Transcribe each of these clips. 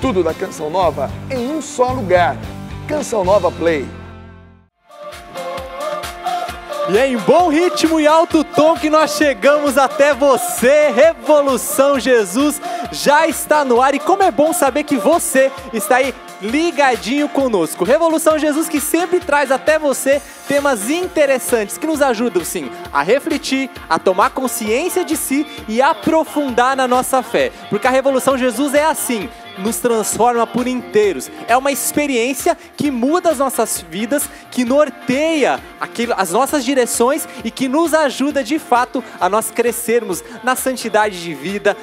Tudo da Canção Nova em um só lugar. Canção Nova Play. E é em bom ritmo e alto tom que nós chegamos até você. Revolução Jesus já está no ar e como é bom saber que você está aí ligadinho conosco. Revolução Jesus que sempre traz até você temas interessantes que nos ajudam sim a refletir, a tomar consciência de si e aprofundar na nossa fé. Porque a Revolução Jesus é assim, nos transforma por inteiros. É uma experiência que muda as nossas vidas, que norteia as nossas direções e que nos ajuda de fato a nós crescermos na santidade de vida,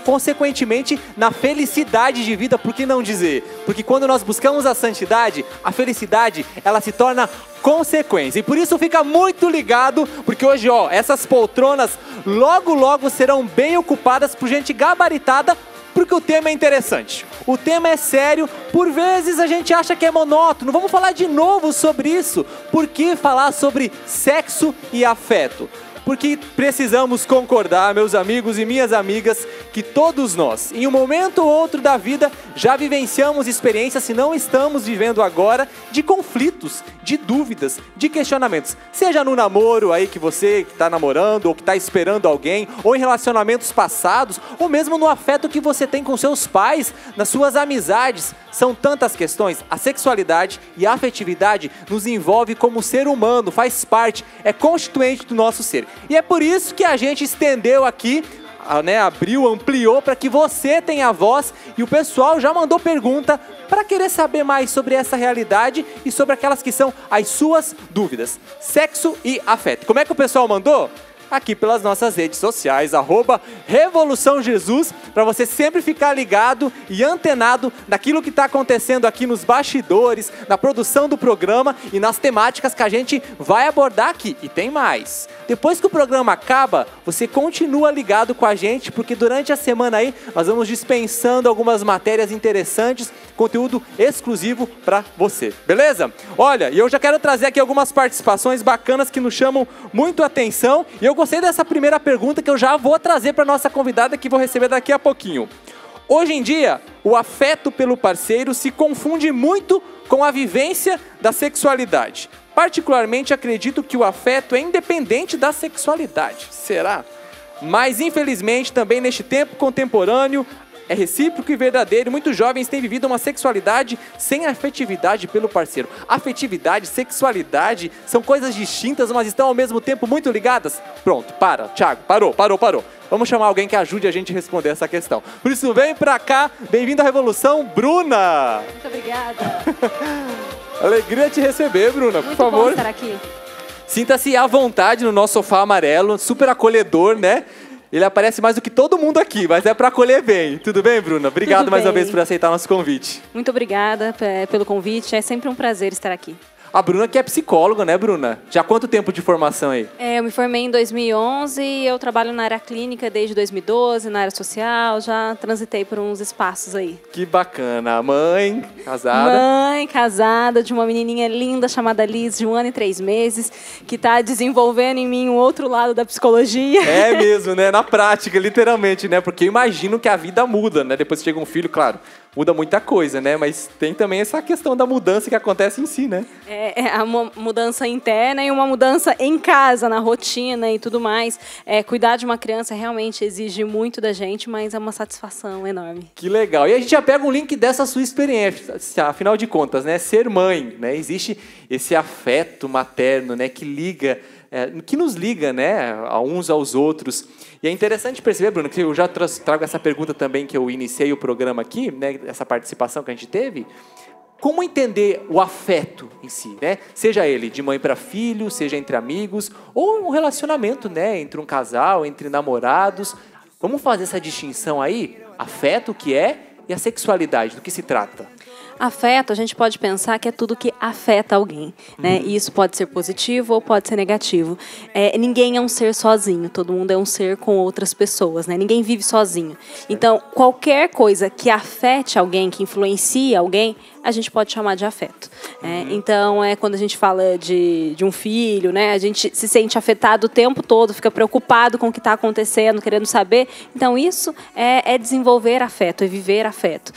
consequentemente na felicidade de vida, por que não dizer? Porque quando nós buscamos a santidade, a felicidade, ela se torna consequência. E por isso fica muito ligado, porque hoje, essas poltronas logo serão bem ocupadas por gente gabaritada, porque o tema é interessante. O tema é sério, por vezes a gente acha que é monótono. Vamos falar de novo sobre isso. Por que falar sobre sexo e afeto? Porque precisamos concordar, meus amigos e minhas amigas, que todos nós, em um momento ou outro da vida, já vivenciamos experiências, se não estamos vivendo agora, de conflitos, de dúvidas, de questionamentos. Seja no namoro aí que você está namorando, ou que está esperando alguém, ou em relacionamentos passados, ou mesmo no afeto que você tem com seus pais, nas suas amizades. São tantas questões. A sexualidade e a afetividade nos envolve como ser humano, faz parte, é constituinte do nosso ser. E é por isso que a gente estendeu aqui, abriu, ampliou para que você tenha voz e o pessoal já mandou pergunta para querer saber mais sobre essa realidade e sobre aquelas que são as suas dúvidas. Sexo e afeto. Como é que o pessoal mandou? Aqui pelas nossas redes sociais, @Revolução Jesus, para você sempre ficar ligado e antenado naquilo que está acontecendo aqui nos bastidores, na produção do programa e nas temáticas que a gente vai abordar aqui. E tem mais. Depois que o programa acaba, você continua ligado com a gente, porque durante a semana aí nós vamos dispensando algumas matérias interessantes, conteúdo exclusivo para você, beleza? Olha, e eu já quero trazer aqui algumas participações bacanas que nos chamam muito a atenção, e eu gostei dessa primeira pergunta que eu já vou trazer para nossa convidada que vou receber daqui a pouquinho. Hoje em dia, o afeto pelo parceiro se confunde muito com a vivência da sexualidade. Particularmente acredito que o afeto é independente da sexualidade. Será? Mas infelizmente também neste tempo contemporâneo é recíproco e verdadeiro. Muitos jovens têm vivido uma sexualidade sem afetividade pelo parceiro. Afetividade, sexualidade são coisas distintas, mas estão ao mesmo tempo muito ligadas? Pronto, para. Thiago, parou. Vamos chamar alguém que ajude a gente a responder essa questão. Por isso, vem pra cá. Bem-vindo à Revolução, Bruna. Muito obrigada. Alegria te receber, Bruna. Por favor. Muito bom estar aqui. Sinta-se à vontade no nosso sofá amarelo, super acolhedor, né? Ele aparece mais do que todo mundo aqui, mas é para acolher bem. Tudo bem, Bruna? Obrigado mais uma vez por aceitar nosso convite. Muito obrigada pelo convite. É sempre um prazer estar aqui. A Bruna que é psicóloga, né, Bruna? Já há quanto tempo de formação aí? Eu me formei em 2011 e eu trabalho na área clínica desde 2012, na área social. Já transitei por uns espaços aí. Que bacana. Mãe, casada? Mãe, casada, de uma menininha linda chamada Liz, de 1 ano e 3 meses, que está desenvolvendo em mim um outro lado da psicologia. É mesmo, né? Na prática, literalmente, né? Porque eu imagino que a vida muda, né? Depois que chega um filho, claro, muda muita coisa, né? Mas tem também essa questão da mudança que acontece em si, né? Uma mudança interna e uma mudança em casa, na rotina e tudo mais. Cuidar de uma criança realmente exige muito da gente, mas é uma satisfação enorme. Que legal. E a gente já pega um link dessa sua experiência, afinal de contas, né? Ser mãe, né? Existe esse afeto materno, né? Que nos liga, né? A uns aos outros. E é interessante perceber, Bruno, que eu já trago essa pergunta também que eu iniciei o programa aqui, né? Essa participação que a gente teve. Como entender o afeto em si, né? Seja ele de mãe para filho, seja entre amigos, ou um relacionamento, né? Entre um casal, entre namorados. Vamos fazer essa distinção aí? Afeto, o que é, e a sexualidade, do que se trata? Afeto, a gente pode pensar que é tudo que afeta alguém, né? E isso pode ser positivo ou pode ser negativo. Ninguém é um ser sozinho, todo mundo é um ser com outras pessoas, né? Ninguém vive sozinho. Então, qualquer coisa que afete alguém, que influencie alguém, a gente pode chamar de afeto. Então, quando a gente fala de um filho, né, a gente se sente afetado o tempo todo, fica preocupado com o que está acontecendo, querendo saber. Então, isso é desenvolver afeto, é viver afeto.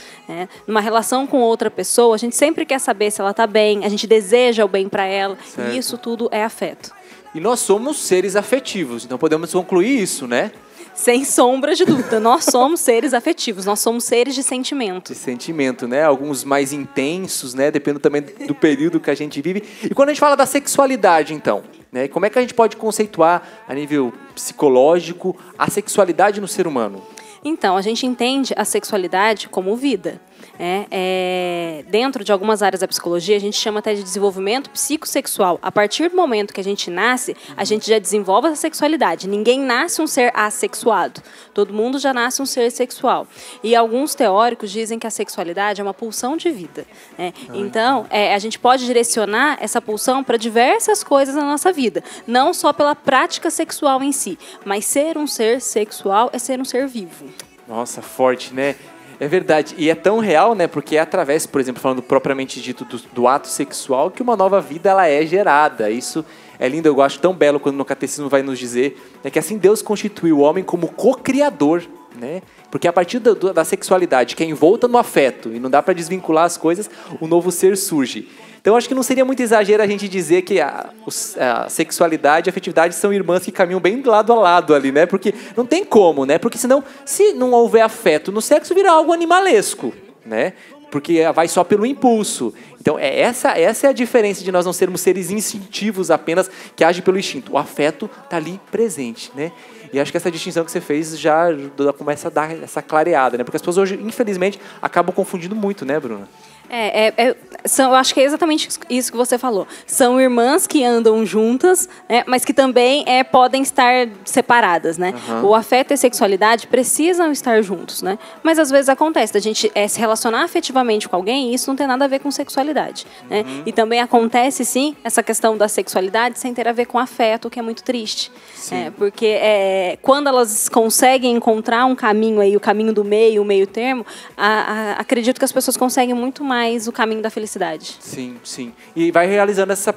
Numa relação com outra pessoa, a gente sempre quer saber se ela está bem, a gente deseja o bem para ela, certo. E isso tudo é afeto. E nós somos seres afetivos, então podemos concluir isso, né? Sem sombra de dúvida, nós somos seres afetivos, nós somos seres de sentimento. De sentimento, né? Alguns mais intensos, né? Dependendo também do período que a gente vive. E quando a gente fala da sexualidade, então, né? Como é que a gente pode conceituar, a nível psicológico, a sexualidade no ser humano? Então, a gente entende a sexualidade como vida. Dentro de algumas áreas da psicologia, a gente chama até de desenvolvimento psicossexual. A partir do momento que a gente nasce, a gente já desenvolve a sexualidade. Ninguém nasce um ser assexuado. Todo mundo já nasce um ser sexual. E alguns teóricos dizem que a sexualidade é uma pulsão de vida. Então, a gente pode direcionar essa pulsão para diversas coisas na nossa vida. Não só pela prática sexual em si, mas ser um ser sexual é ser um ser vivo. Nossa, forte, né? É verdade, e é tão real, né, porque é através, por exemplo, falando propriamente dito do ato sexual, que uma nova vida ela é gerada. Isso é lindo, eu acho tão belo quando no catecismo vai nos dizer que assim Deus constituiu o homem como co-criador, né? Porque a partir da sexualidade, que é envolta no afeto, e não dá para desvincular as coisas, o novo ser surge. Então, acho que não seria muito exagero a gente dizer que a sexualidade e a afetividade são irmãs que caminham bem lado a lado ali, né? Porque não tem como, né? Porque senão, se não houver afeto no sexo, vira algo animalesco, né? Porque vai só pelo impulso. Então, essa é a diferença de nós não sermos seres instintivos apenas, que agem pelo instinto. O afeto está ali presente, né? E acho que essa distinção que você fez já começa a dar essa clareada, né? Porque as pessoas hoje, infelizmente, acabam confundindo muito, né, Bruna? Eu acho que é exatamente isso que você falou. São irmãs que andam juntas, né, mas que também podem estar separadas, né? Uhum. O afeto e a sexualidade precisam estar juntos, né? Mas às vezes acontece da gente se relacionar afetivamente com alguém e isso não tem nada a ver com sexualidade, né? E também acontece, sim, essa questão da sexualidade sem ter a ver com afeto, o que é muito triste. Porque quando elas conseguem encontrar um caminho aí, o caminho do meio, o meio termo, acredito que as pessoas conseguem muito mais o caminho da felicidade. Sim, sim. E vai realizando essa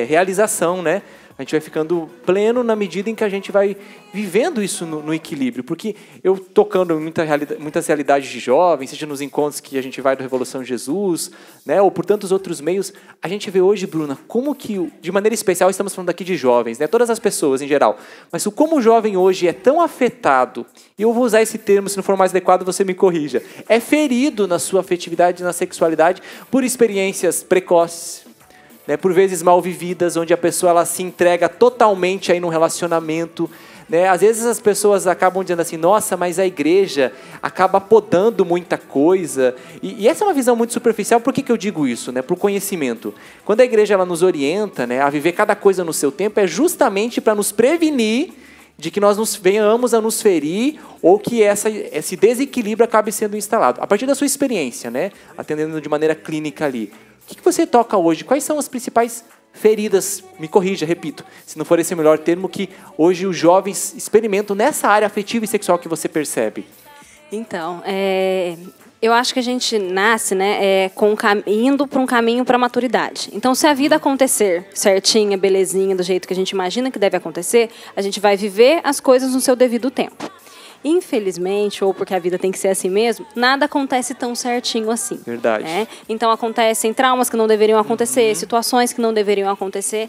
realização, né? A gente vai ficando pleno na medida em que a gente vai vivendo isso no equilíbrio. Porque eu tocando em muitas realidades de jovens, seja nos encontros que a gente vai do Revolução Jesus, né, ou por tantos outros meios, a gente vê hoje, Bruna, como que, de maneira especial, estamos falando aqui de jovens, né, todas as pessoas em geral, mas como o jovem hoje é tão afetado, e eu vou usar esse termo, se não for mais adequado, você me corrija, é ferido na sua afetividade e na sexualidade por experiências precoces, né, por vezes mal vividas, onde a pessoa ela se entrega totalmente aí num relacionamento, né? Às vezes as pessoas acabam dizendo assim, nossa, mas a igreja acaba podando muita coisa. E essa é uma visão muito superficial. Por que eu digo isso? Né? Por conhecimento. Quando a igreja ela nos orienta, né, a viver cada coisa no seu tempo, é justamente para nos prevenir de que nós venhamos a nos ferir ou que esse desequilíbrio acabe sendo instalado. A partir da sua experiência, né, atendendo de maneira clínica ali, o que você toca hoje? Quais são as principais feridas? Me corrija, repito, se não for esse o melhor termo, que hoje os jovens experimentam nessa área afetiva e sexual que você percebe? Então, eu acho que a gente nasce, né, indo para um caminho para a maturidade. Então, se a vida acontecer certinha, belezinha, do jeito que a gente imagina que deve acontecer, a gente vai viver as coisas no seu devido tempo. Infelizmente, ou porque a vida tem que ser assim mesmo, nada acontece tão certinho assim. Verdade. Né? Então, acontecem traumas que não deveriam acontecer, situações que não deveriam acontecer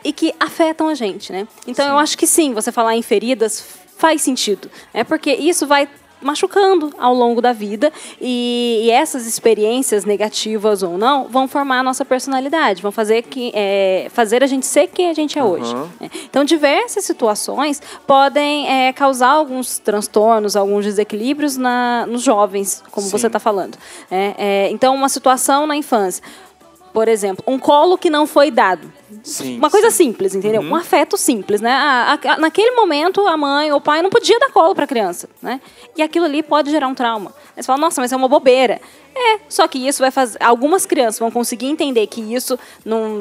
e que afetam a gente, né? Então, eu acho que sim, você falar em feridas faz sentido, né? Porque isso vai machucando ao longo da vida e essas experiências negativas ou não vão formar a nossa personalidade, vão fazer a gente ser quem a gente é hoje. Então, diversas situações podem causar alguns transtornos, alguns desequilíbrios nos jovens, como você está falando. Então, uma situação na infância, Por exemplo, um colo que não foi dado. Sim, Uma coisa simples, entendeu? Um afeto simples, né? Naquele momento, a mãe ou o pai não podia dar colo para a criança, né? E aquilo ali pode gerar um trauma. Aí você fala, nossa, mas é uma bobeira. Só que isso vai fazer... Algumas crianças vão conseguir entender que isso não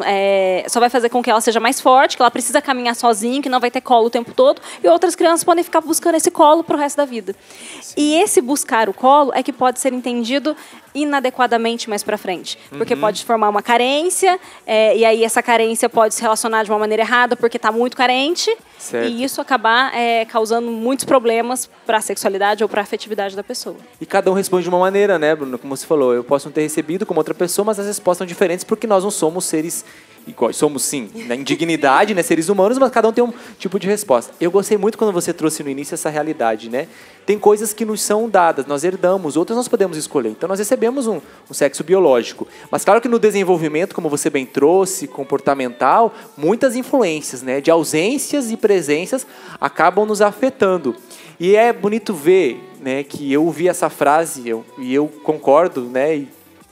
só vai fazer com que ela seja mais forte, que ela precisa caminhar sozinha, que não vai ter colo o tempo todo. E outras crianças podem ficar buscando esse colo pro resto da vida. Sim. E esse buscar o colo é que pode ser entendido inadequadamente mais para frente. Porque pode formar uma carência, e aí essa carência pode se relacionar de uma maneira errada porque está muito carente. Certo. E isso acabar causando muitos problemas para a sexualidade ou para a afetividade da pessoa. E cada um responde de uma maneira, né, Bruno? Como você falou, eu posso não ter recebido como outra pessoa, mas as respostas são diferentes porque nós não somos seres iguais. Somos, sim, na indignidade, né, seres humanos, mas cada um tem um tipo de resposta. Eu gostei muito quando você trouxe no início essa realidade, né? Tem coisas que nos são dadas, nós herdamos, outras nós podemos escolher. Então nós recebemos um sexo biológico. Mas claro que no desenvolvimento, como você bem trouxe, comportamental, muitas influências, né, de ausências e presenças acabam nos afetando. E é bonito ver, né, que eu ouvi essa frase e eu concordo, né, e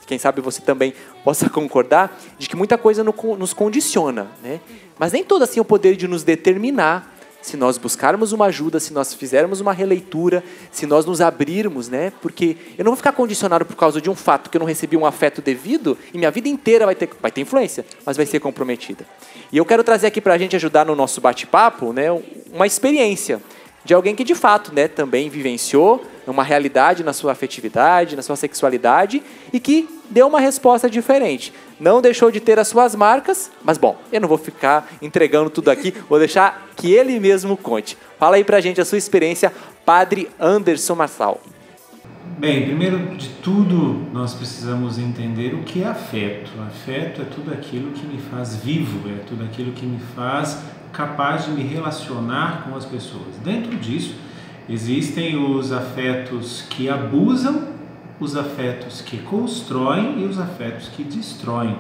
quem sabe você também possa concordar, de que muita coisa nos condiciona, né? Mas nem todo assim tem o poder de nos determinar. Se nós buscarmos uma ajuda, se nós fizermos uma releitura, se nós nos abrirmos, né? Porque eu não vou ficar condicionado por causa de um fato que eu não recebi um afeto devido e minha vida inteira vai ter influência, mas vai ser comprometida. E eu quero trazer aqui para a gente ajudar no nosso bate-papo, né, uma experiência de alguém que de fato, né, também vivenciou uma realidade na sua afetividade, na sua sexualidade e que deu uma resposta diferente. Não deixou de ter as suas marcas, mas bom, eu não vou ficar entregando tudo aqui, vou deixar que ele mesmo conte. Fala aí pra gente a sua experiência, Padre Anderson Marçal. Bem, primeiro de tudo, nós precisamos entender o que é afeto. Afeto é tudo aquilo que me faz vivo, é tudo aquilo que me faz capaz de me relacionar com as pessoas. Dentro disso, existem os afetos que abusam, os afetos que constroem e os afetos que destroem.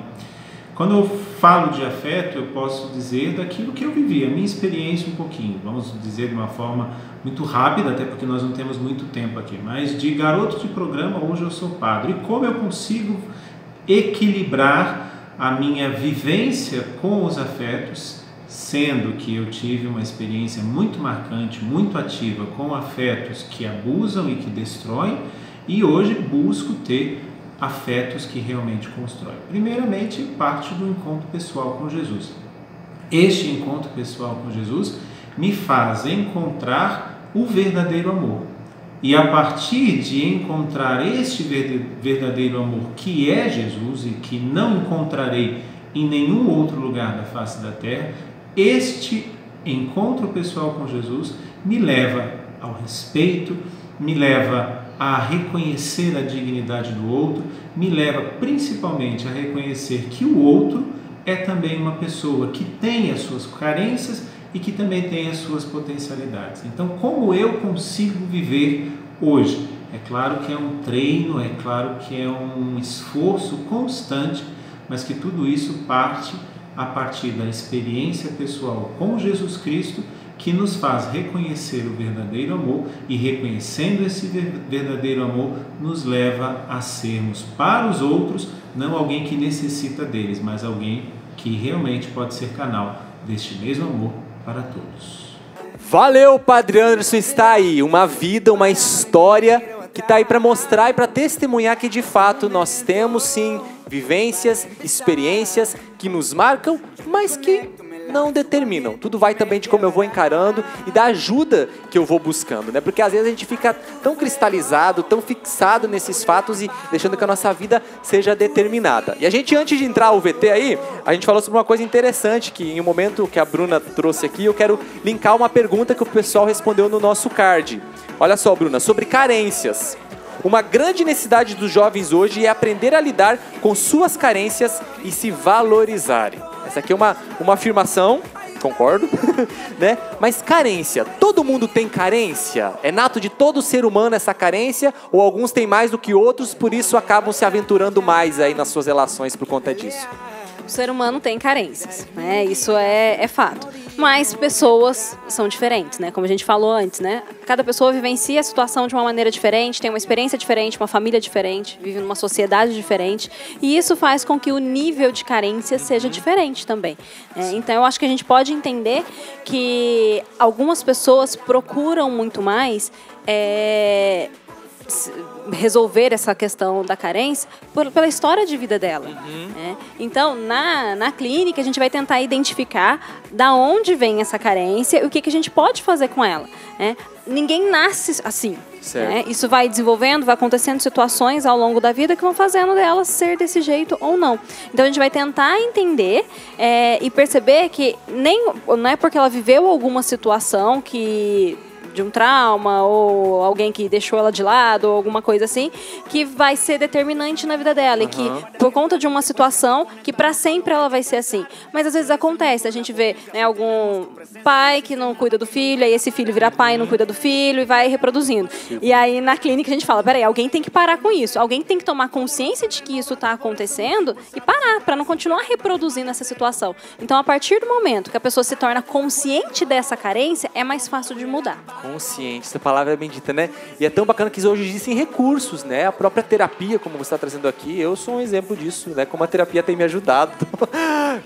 Quando eu falo de afeto, eu posso dizer daquilo que eu vivi, a minha experiência um pouquinho. Vamos dizer de uma forma muito rápida, até porque nós não temos muito tempo aqui. Mas de garoto de programa, hoje eu sou padre. E como eu consigo equilibrar a minha vivência com os afetos, sendo que eu tive uma experiência muito marcante, muito ativa com afetos que abusam e que destroem, e hoje busco ter afetos que realmente constroem. Primeiramente, parte do encontro pessoal com Jesus. Este encontro pessoal com Jesus me faz encontrar o verdadeiro amor. E a partir de encontrar este verdadeiro amor que é Jesus e que não encontrarei em nenhum outro lugar da face da terra, este encontro pessoal com Jesus me leva ao respeito, me leva a reconhecer a dignidade do outro, me leva principalmente a reconhecer que o outro é também uma pessoa que tem as suas carências e que também tem as suas potencialidades. Então, como eu consigo viver hoje? É claro que é um treino, é claro que é um esforço constante, mas que tudo isso parte a partir da experiência pessoal com Jesus Cristo, que nos faz reconhecer o verdadeiro amor, e reconhecendo esse verdadeiro amor nos leva a sermos para os outros não alguém que necessita deles, mas alguém que realmente pode ser canal deste mesmo amor para todos. Valeu, Padre Anderson, está aí uma vida, uma história que está aí para mostrar e para testemunhar que de fato nós temos sim vivências, experiências que nos marcam, mas que não determinam. Tudo vai também de como eu vou encarando e da ajuda que eu vou buscando, né? Porque às vezes a gente fica tão cristalizado, tão fixado nesses fatos e deixando que a nossa vida seja determinada. E a gente, antes de entrar ao VT aí, a gente falou sobre uma coisa interessante que em um momento que a Bruna trouxe aqui, eu quero linkar uma pergunta que o pessoal respondeu no nosso card. Olha só, Bruna, sobre carências. Uma grande necessidade dos jovens hoje é aprender a lidar com suas carências e se valorizarem. Essa aqui é uma afirmação, concordo, né? Mas carência, todo mundo tem carência? É nato de todo ser humano essa carência? Ou alguns têm mais do que outros, por isso acabam se aventurando mais aí nas suas relações por conta disso? O ser humano tem carências, né? Isso é fato. Mas pessoas são diferentes, né? Como a gente falou antes, né? Cada pessoa vivencia a situação de uma maneira diferente, tem uma experiência diferente, uma família diferente, vive numa sociedade diferente. E isso faz com que o nível de carência seja diferente também. Então, eu acho que a gente pode entender que algumas pessoas procuram muito mais resolver essa questão da carência pela história de vida dela. Né? Então, na clínica, a gente vai tentar identificar da onde vem essa carência e o que a gente pode fazer com ela. Né? Ninguém nasce assim. Né? Isso vai desenvolvendo, vai acontecendo situações ao longo da vida que vão fazendo dela ser desse jeito ou não. Então, a gente vai tentar entender e perceber que não é porque ela viveu alguma situação de um trauma ou alguém que deixou ela de lado ou alguma coisa assim, que vai ser determinante na vida dela e que por conta de uma situação que para sempre ela vai ser assim. Mas às vezes acontece, a gente vê algum pai que não cuida do filho, aí esse filho vira pai e não cuida do filho e vai reproduzindo. E aí na clínica a gente fala, peraí, alguém tem que parar com isso, alguém tem que tomar consciência de que isso está acontecendo e parar, para não continuar reproduzindo essa situação. Então a partir do momento que a pessoa se torna consciente dessa carência, é mais fácil de mudar. Consciente, essa palavra é bendita, né? E é tão bacana que hoje existem recursos, né? A própria terapia, como você está trazendo aqui, eu sou um exemplo disso, né? Como a terapia tem me ajudado,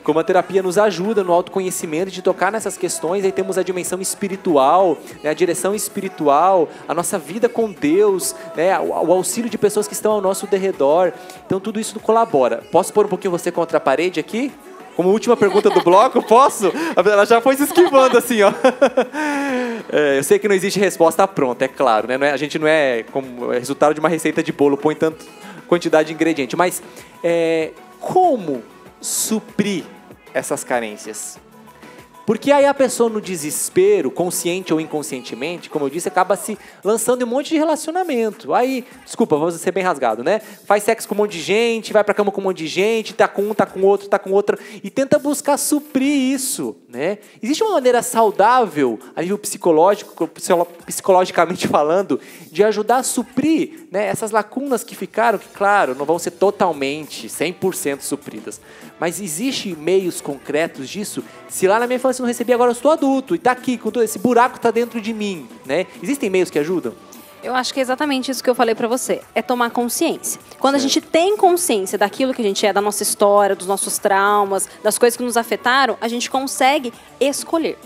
como a terapia nos ajuda no autoconhecimento, de tocar nessas questões. Aí temos a dimensão espiritual, né? A direção espiritual, a nossa vida com Deus, né? O auxílio de pessoas que estão ao nosso derredor. Então tudo isso colabora. Posso pôr um pouquinho você contra a parede aqui? Como última pergunta do bloco, posso? Ela já foi se esquivando assim, ó. Eu sei que não existe resposta pronta, é claro, né? A gente não é como resultado de uma receita de bolo, põe tanta quantidade de ingrediente. Mas como suprir essas carências? Porque aí a pessoa no desespero, consciente ou inconscientemente, como eu disse, acaba se lançando em um monte de relacionamento. Aí, desculpa, vamos ser bem rasgado, né? Faz sexo com um monte de gente, vai pra cama com um monte de gente, tá com um, tá com outro, tá com outra, e tenta buscar suprir isso, né? Existe uma maneira saudável, a nível psicológico, psicologicamente falando, de ajudar a suprir, né, essas lacunas que ficaram, que claro, não vão ser totalmente, 100% supridas. Mas existem meios concretos disso? Se lá na minha infância eu não recebi, agora eu estou adulto e está aqui, com todo esse buraco está dentro de mim, né? Existem meios que ajudam? Eu acho que é exatamente isso que eu falei pra você. É tomar consciência. Quando a gente tem consciência daquilo que a gente é, da nossa história, dos nossos traumas, das coisas que nos afetaram, a gente consegue escolher.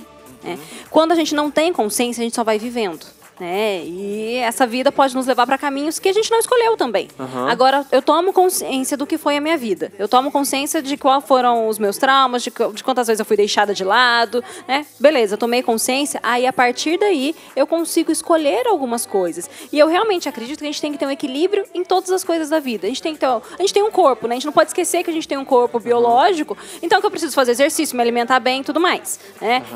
Né? Quando a gente não tem consciência, a gente só vai vivendo. E essa vida pode nos levar para caminhos que a gente não escolheu também. Agora, eu tomo consciência do que foi a minha vida. Eu tomo consciência de quais foram os meus traumas, de quantas vezes eu fui deixada de lado. Beleza, eu tomei consciência. Aí, a partir daí, eu consigo escolher algumas coisas. E eu realmente acredito que a gente tem que ter um equilíbrio em todas as coisas da vida. A gente tem um corpo, né? A gente não pode esquecer que a gente tem um corpo biológico. Então, que eu preciso fazer exercício, me alimentar bem e tudo mais.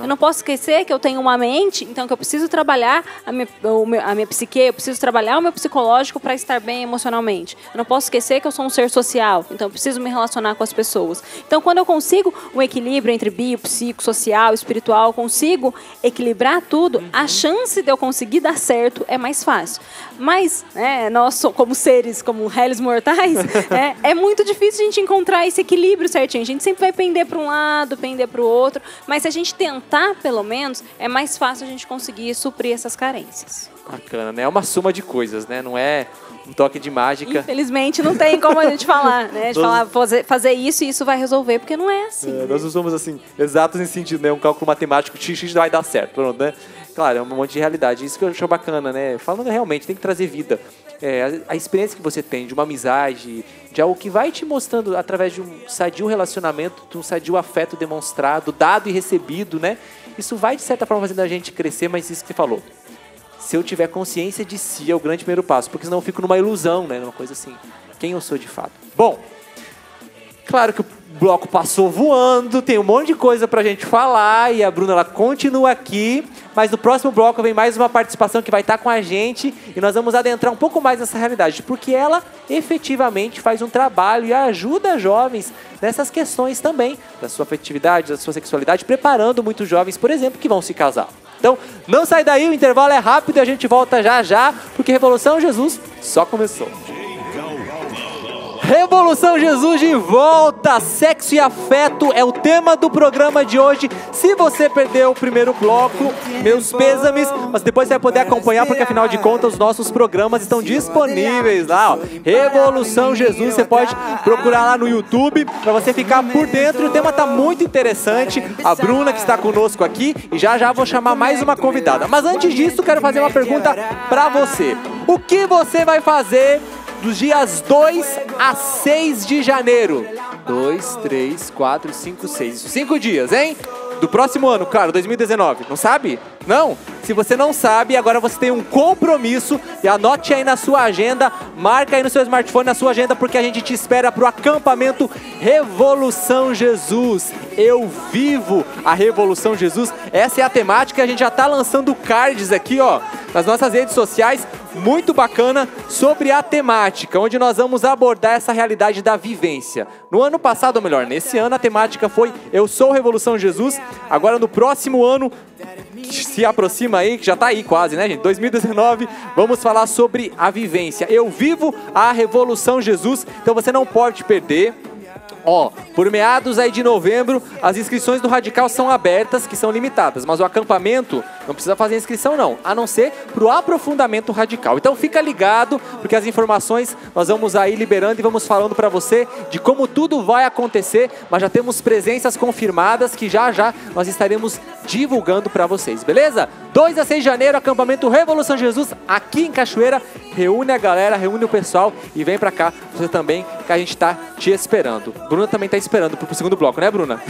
Eu não posso esquecer que eu tenho uma mente, então que eu preciso trabalhar a minha psique, eu preciso trabalhar o meu psicológico para estar bem emocionalmente. Eu não posso esquecer que eu sou um ser social, então eu preciso me relacionar com as pessoas. Então, quando eu consigo um equilíbrio entre bio, psico, social, espiritual, consigo equilibrar tudo, a chance de eu conseguir dar certo é mais fácil. Mas, nós, como seres, como réis mortais, é muito difícil a gente encontrar esse equilíbrio certinho. A gente sempre vai pender para um lado, pender para o outro, mas se a gente tentar, pelo menos, é mais fácil a gente conseguir suprir essas carências. Bacana, né? É uma soma de coisas, né? Não é um toque de mágica. Infelizmente, não tem como a gente falar, né? De falar, fazer isso e isso vai resolver, porque não é assim. Né? Nós não somos, assim, exatos nesse sentido, né? Um cálculo matemático, x vai dar certo, pronto, né? Claro, é um monte de realidade. Isso que eu acho bacana, né? Falando realmente, tem que trazer vida. A experiência que você tem de uma amizade, de algo que vai te mostrando através de um sadio relacionamento, de um sadio afeto demonstrado, dado e recebido, né? Isso vai, de certa forma, fazendo a gente crescer, mas isso que você falou. Se eu tiver consciência de si, é o grande primeiro passo, porque senão eu fico numa ilusão, né? Uma coisa assim, quem eu sou de fato. Bom, claro que o bloco passou voando, tem um monte de coisa pra gente falar, e a Bruna, ela continua aqui, mas no próximo bloco vem mais uma participação que vai estar com a gente, e nós vamos adentrar um pouco mais nessa realidade, porque ela efetivamente faz um trabalho e ajuda jovens nessas questões também, da sua afetividade, da sua sexualidade, preparando muitos jovens, por exemplo, que vão se casar. Então, não sai daí, o intervalo é rápido e a gente volta já já, porque Revolução Jesus só começou. Revolução Jesus de volta! Sexo e afeto é o tema do programa de hoje. Se você perdeu o primeiro bloco, meus pêsames, mas depois você vai poder acompanhar, porque afinal de contas os nossos programas estão disponíveis lá, ó. Revolução Jesus, você pode procurar lá no YouTube para você ficar por dentro. O tema tá muito interessante. A Bruna que está conosco aqui, e já vou chamar mais uma convidada. Mas antes disso, quero fazer uma pergunta para você. O que você vai fazer dos dias 2 a 6 de janeiro? 2, 3, 4, 5, 6. 5 dias, hein? Do próximo ano, claro, 2019. Não sabe? Não? Se você não sabe, agora você tem um compromisso. E anote aí na sua agenda, marca aí no seu smartphone, na sua agenda, porque a gente te espera para o acampamento Revolução Jesus. Eu vivo a Revolução Jesus. Essa é a temática. A gente já está lançando cards aqui, ó, nas nossas redes sociais. Muito bacana sobre a temática, onde nós vamos abordar essa realidade da vivência. No ano passado, ou melhor, nesse ano, a temática foi Eu Sou Revolução Jesus. Agora, no próximo ano, que se aproxima aí, que já está aí quase, né, gente? 2019, vamos falar sobre a vivência. Eu vivo a Revolução Jesus, então você não pode perder. Ó, por meados aí de novembro, as inscrições do Radical são abertas, que são limitadas, mas o acampamento não precisa fazer inscrição não, a não ser para o aprofundamento radical. Então fica ligado, porque as informações nós vamos aí liberando e vamos falando para você de como tudo vai acontecer, mas já temos presenças confirmadas que já nós estaremos divulgando para vocês, beleza? 2 a 6 de janeiro, acampamento Revolução Jesus, aqui em Cachoeira. Reúne a galera, reúne o pessoal e vem pra cá, você também, que a gente tá te esperando. Bruna também tá esperando pro segundo bloco, né, Bruna?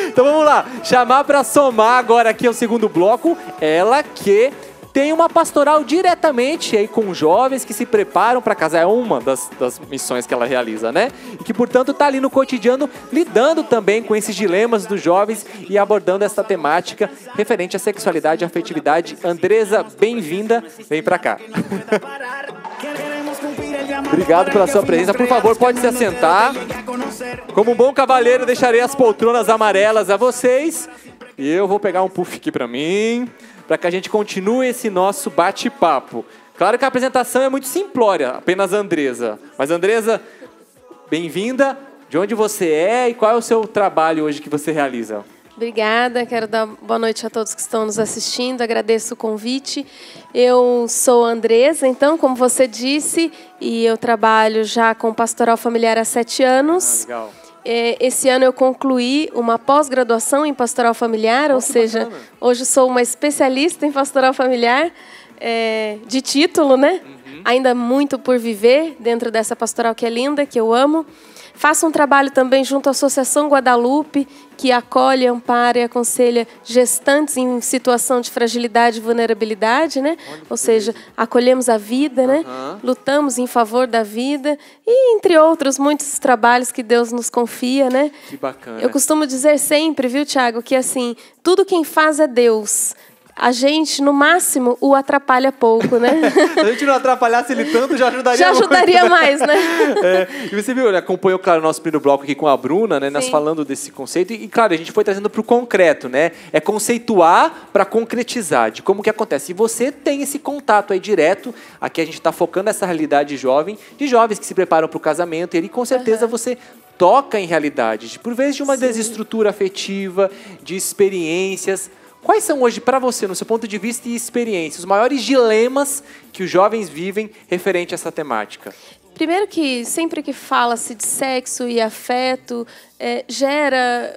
Então vamos lá, chamar pra somar agora aqui o segundo bloco, ela que tem uma pastoral diretamente aí com jovens que se preparam para casar. É uma das missões que ela realiza, né? E que, portanto, está ali no cotidiano lidando também com esses dilemas dos jovens e abordando essa temática referente à sexualidade e afetividade. Andresa, bem-vinda. Vem para cá. Obrigado pela sua presença. Por favor, pode se assentar. Como um bom cavalheiro, deixarei as poltronas amarelas a vocês. E eu vou pegar um puff aqui para mim, para que a gente continue esse nosso bate-papo. Claro que a apresentação é muito simplória, apenas Andresa. Mas Andresa, bem-vinda. De onde você é e qual é o seu trabalho hoje que você realiza? Obrigada, quero dar boa noite a todos que estão nos assistindo, agradeço o convite. Eu sou Andresa, então, como você disse, e eu trabalho já com pastoral familiar há 7 anos. Legal. Esse ano eu concluí uma pós-graduação em pastoral familiar, ou seja, bacana. Hoje sou uma especialista em pastoral familiar, de título, né? Uhum. Ainda muito por viver dentro dessa pastoral que é linda, que eu amo. Faço um trabalho também junto à Associação Guadalupe, que acolhe, ampara e aconselha gestantes em situação de fragilidade e vulnerabilidade, né? Ou seja, acolhemos a vida, né? Lutamos em favor da vida e, entre outros, muitos trabalhos que Deus nos confia, né? Que bacana. Eu costumo dizer sempre, viu, Tiago, que assim, tudo quem faz é Deus. A gente, no máximo, o atrapalha pouco, né? Se a gente não atrapalhasse ele tanto, já ajudaria Já ajudaria muito, mais, né? E você viu, acompanhou, claro, o nosso primeiro bloco aqui com a Bruna, né? Nós falando desse conceito. E, claro, a gente foi trazendo para o concreto, né? É conceituar para concretizar, de como que acontece. E você tem esse contato aí direto. Aqui a gente está focando nessa realidade jovem, de jovens que se preparam para o casamento. E ali, com certeza, você toca em realidade, por vezes de uma desestrutura afetiva, de experiências. Quais são hoje, para você, no seu ponto de vista e experiência, os maiores dilemas que os jovens vivem referente a essa temática? Primeiro que sempre que fala-se de sexo e afeto, gera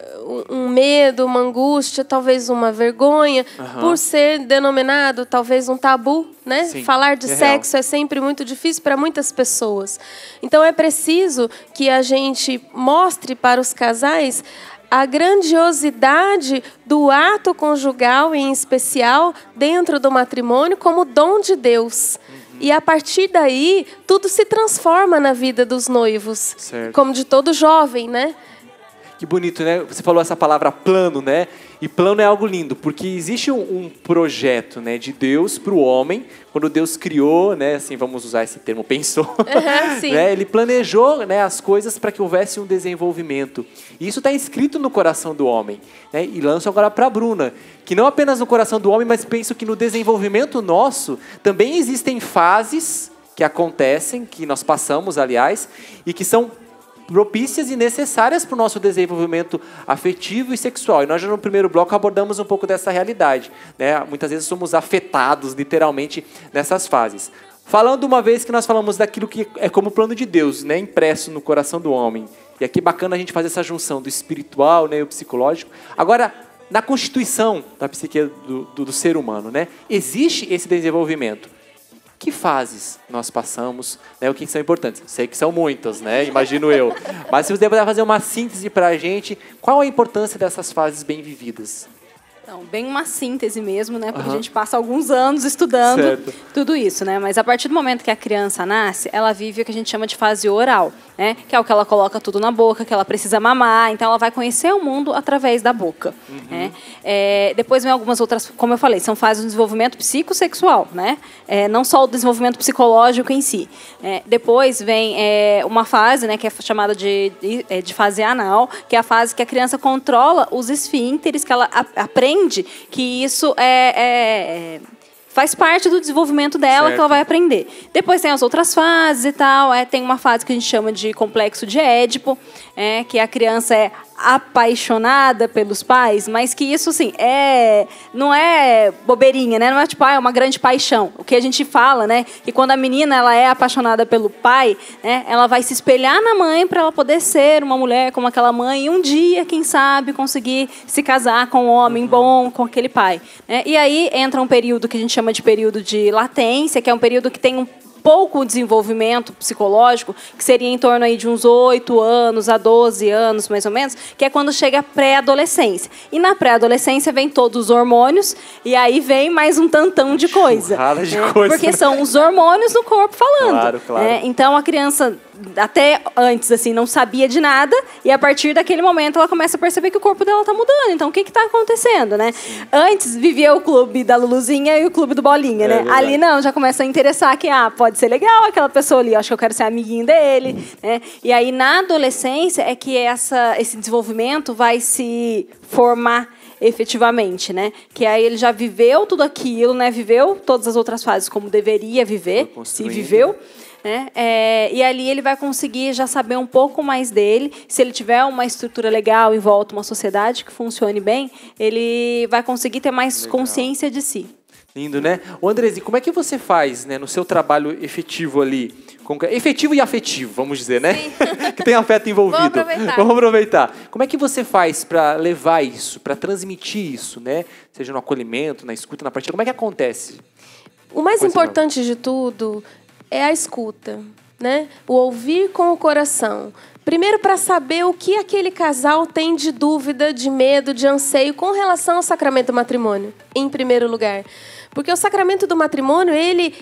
um medo, uma angústia, talvez uma vergonha, por ser denominado talvez um tabu, né? Sim, falar de sexo é sempre muito difícil para muitas pessoas. Então é preciso que a gente mostre para os casais a grandiosidade do ato conjugal, em especial, dentro do matrimônio, como dom de Deus. E, a partir daí, tudo se transforma na vida dos noivos. Certo. Como de todo jovem, né? Que bonito, né? Você falou essa palavra plano, né? E plano é algo lindo, porque existe um projeto, né, de Deus para o homem, quando Deus criou, né, assim, vamos usar esse termo, pensou, sim. né, ele planejou, né, as coisas para que houvesse um desenvolvimento. E isso está inscrito no coração do homem, né? E lanço agora para a Bruna, que não apenas no coração do homem, mas penso que no desenvolvimento nosso também existem fases que acontecem, que nós passamos, aliás, e que são propícias e necessárias para o nosso desenvolvimento afetivo e sexual. E nós já no primeiro bloco abordamos um pouco dessa realidade, né? Muitas vezes somos afetados, literalmente, nessas fases. Falando uma vez que nós falamos daquilo que é como plano de Deus, né? Impresso no coração do homem. E aqui bacana a gente fazer essa junção do espiritual, né, e o psicológico. Agora, na constituição da psique do ser humano, né? Existe esse desenvolvimento. Que fases nós passamos, né, o que são importantes? Sei que são muitas, né, imagino eu. Mas se você puder fazer uma síntese para a gente, qual a importância dessas fases bem vividas? Então, bem uma síntese mesmo, né? Porque a gente passa alguns anos estudando tudo isso, né? Mas a partir do momento que a criança nasce, ela vive o que a gente chama de fase oral, né? Que é o que ela coloca tudo na boca, que ela precisa mamar. Então, ela vai conhecer o mundo através da boca. Né? Depois vem algumas outras, como eu falei, são fases do desenvolvimento psicossexual, né? Não só o desenvolvimento psicológico em si. Depois vem uma fase, né? Que é chamada de fase anal, que é a fase que a criança controla os esfíncteres, que ela aprende que isso faz parte do desenvolvimento dela, que ela vai aprender. Depois tem as outras fases e tal. Tem uma fase que a gente chama de complexo de Édipo, que a criança é apaixonada pelos pais, mas que isso, assim, não é bobeirinha, né? Não é tipo, é uma grande paixão. O que a gente fala, né? Que quando a menina ela é apaixonada pelo pai, né? Ela vai se espelhar na mãe para ela poder ser uma mulher como aquela mãe e um dia, quem sabe, conseguir se casar com um homem bom, com aquele pai. Né? E aí entra um período que a gente chama de período de latência, que é um período que tem um pouco desenvolvimento psicológico, que seria em torno aí de uns 8 anos a 12 anos, mais ou menos, que é quando chega a pré-adolescência. E na pré-adolescência vem todos os hormônios, e aí vem mais um tantão de coisa. De coisa, porque são os hormônios do corpo falando. Claro. Então a criança, até antes, assim, não sabia de nada, e a partir daquele momento ela começa a perceber que o corpo dela está mudando. Então, o que está acontecendo, né? Antes vivia o clube da Luluzinha e o clube do Bolinha, né? Verdade. Ali não, já começa a interessar que, pode ser legal aquela pessoa ali, acho que eu quero ser amiguinho dele, né? E aí, na adolescência, é que esse desenvolvimento vai se formar efetivamente, né? Que aí ele já viveu tudo aquilo, né? Viveu todas as outras fases como deveria viver, se viveu. Né? E ali ele vai conseguir já saber um pouco mais dele. Se ele tiver uma estrutura legal em volta, uma sociedade que funcione bem, ele vai conseguir ter mais consciência de si. Lindo, né? Ô, Andresi, como é que você faz, né, no seu trabalho efetivo ali? Efetivo e afetivo, vamos dizer, né? Que tem afeto envolvido. Vamos aproveitar. Como é que você faz para levar isso, para transmitir isso, né? Seja no acolhimento, na escuta, na partilha. Como é que acontece? O mais importante de tudo é a escuta, né? O ouvir com o coração. Primeiro, para saber o que aquele casal tem de dúvida, de medo, de anseio com relação ao sacramento do matrimônio, em primeiro lugar. Porque o sacramento do matrimônio, ele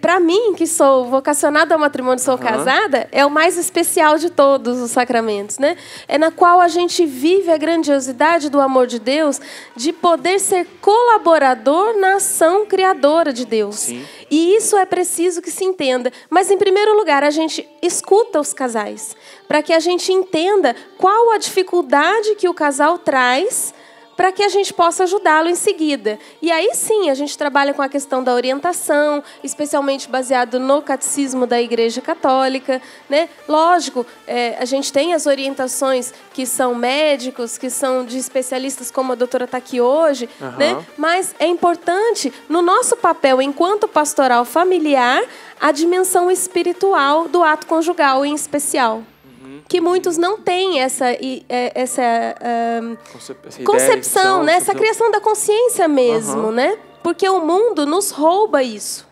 para mim, que sou vocacionada ao matrimônio, sou casada, é o mais especial de todos os sacramentos, né? É na qual a gente vive a grandiosidade do amor de Deus, de poder ser colaborador na ação criadora de Deus. Sim. E isso é preciso que se entenda. Mas, em primeiro lugar, a gente escuta os casais, para que a gente entenda qual a dificuldade que o casal traz, para que a gente possa ajudá-lo em seguida. E aí sim, a gente trabalha com a questão da orientação, especialmente baseado no catecismo da Igreja Católica, né? Lógico, a gente tem as orientações que são médicos, que são de especialistas como a doutora está aqui hoje, né? Mas é importante, no nosso papel enquanto pastoral familiar, a dimensão espiritual do ato conjugal em especial. Que muitos não têm essa concepção, né? Essa criação da consciência mesmo, né? Porque o mundo nos rouba isso.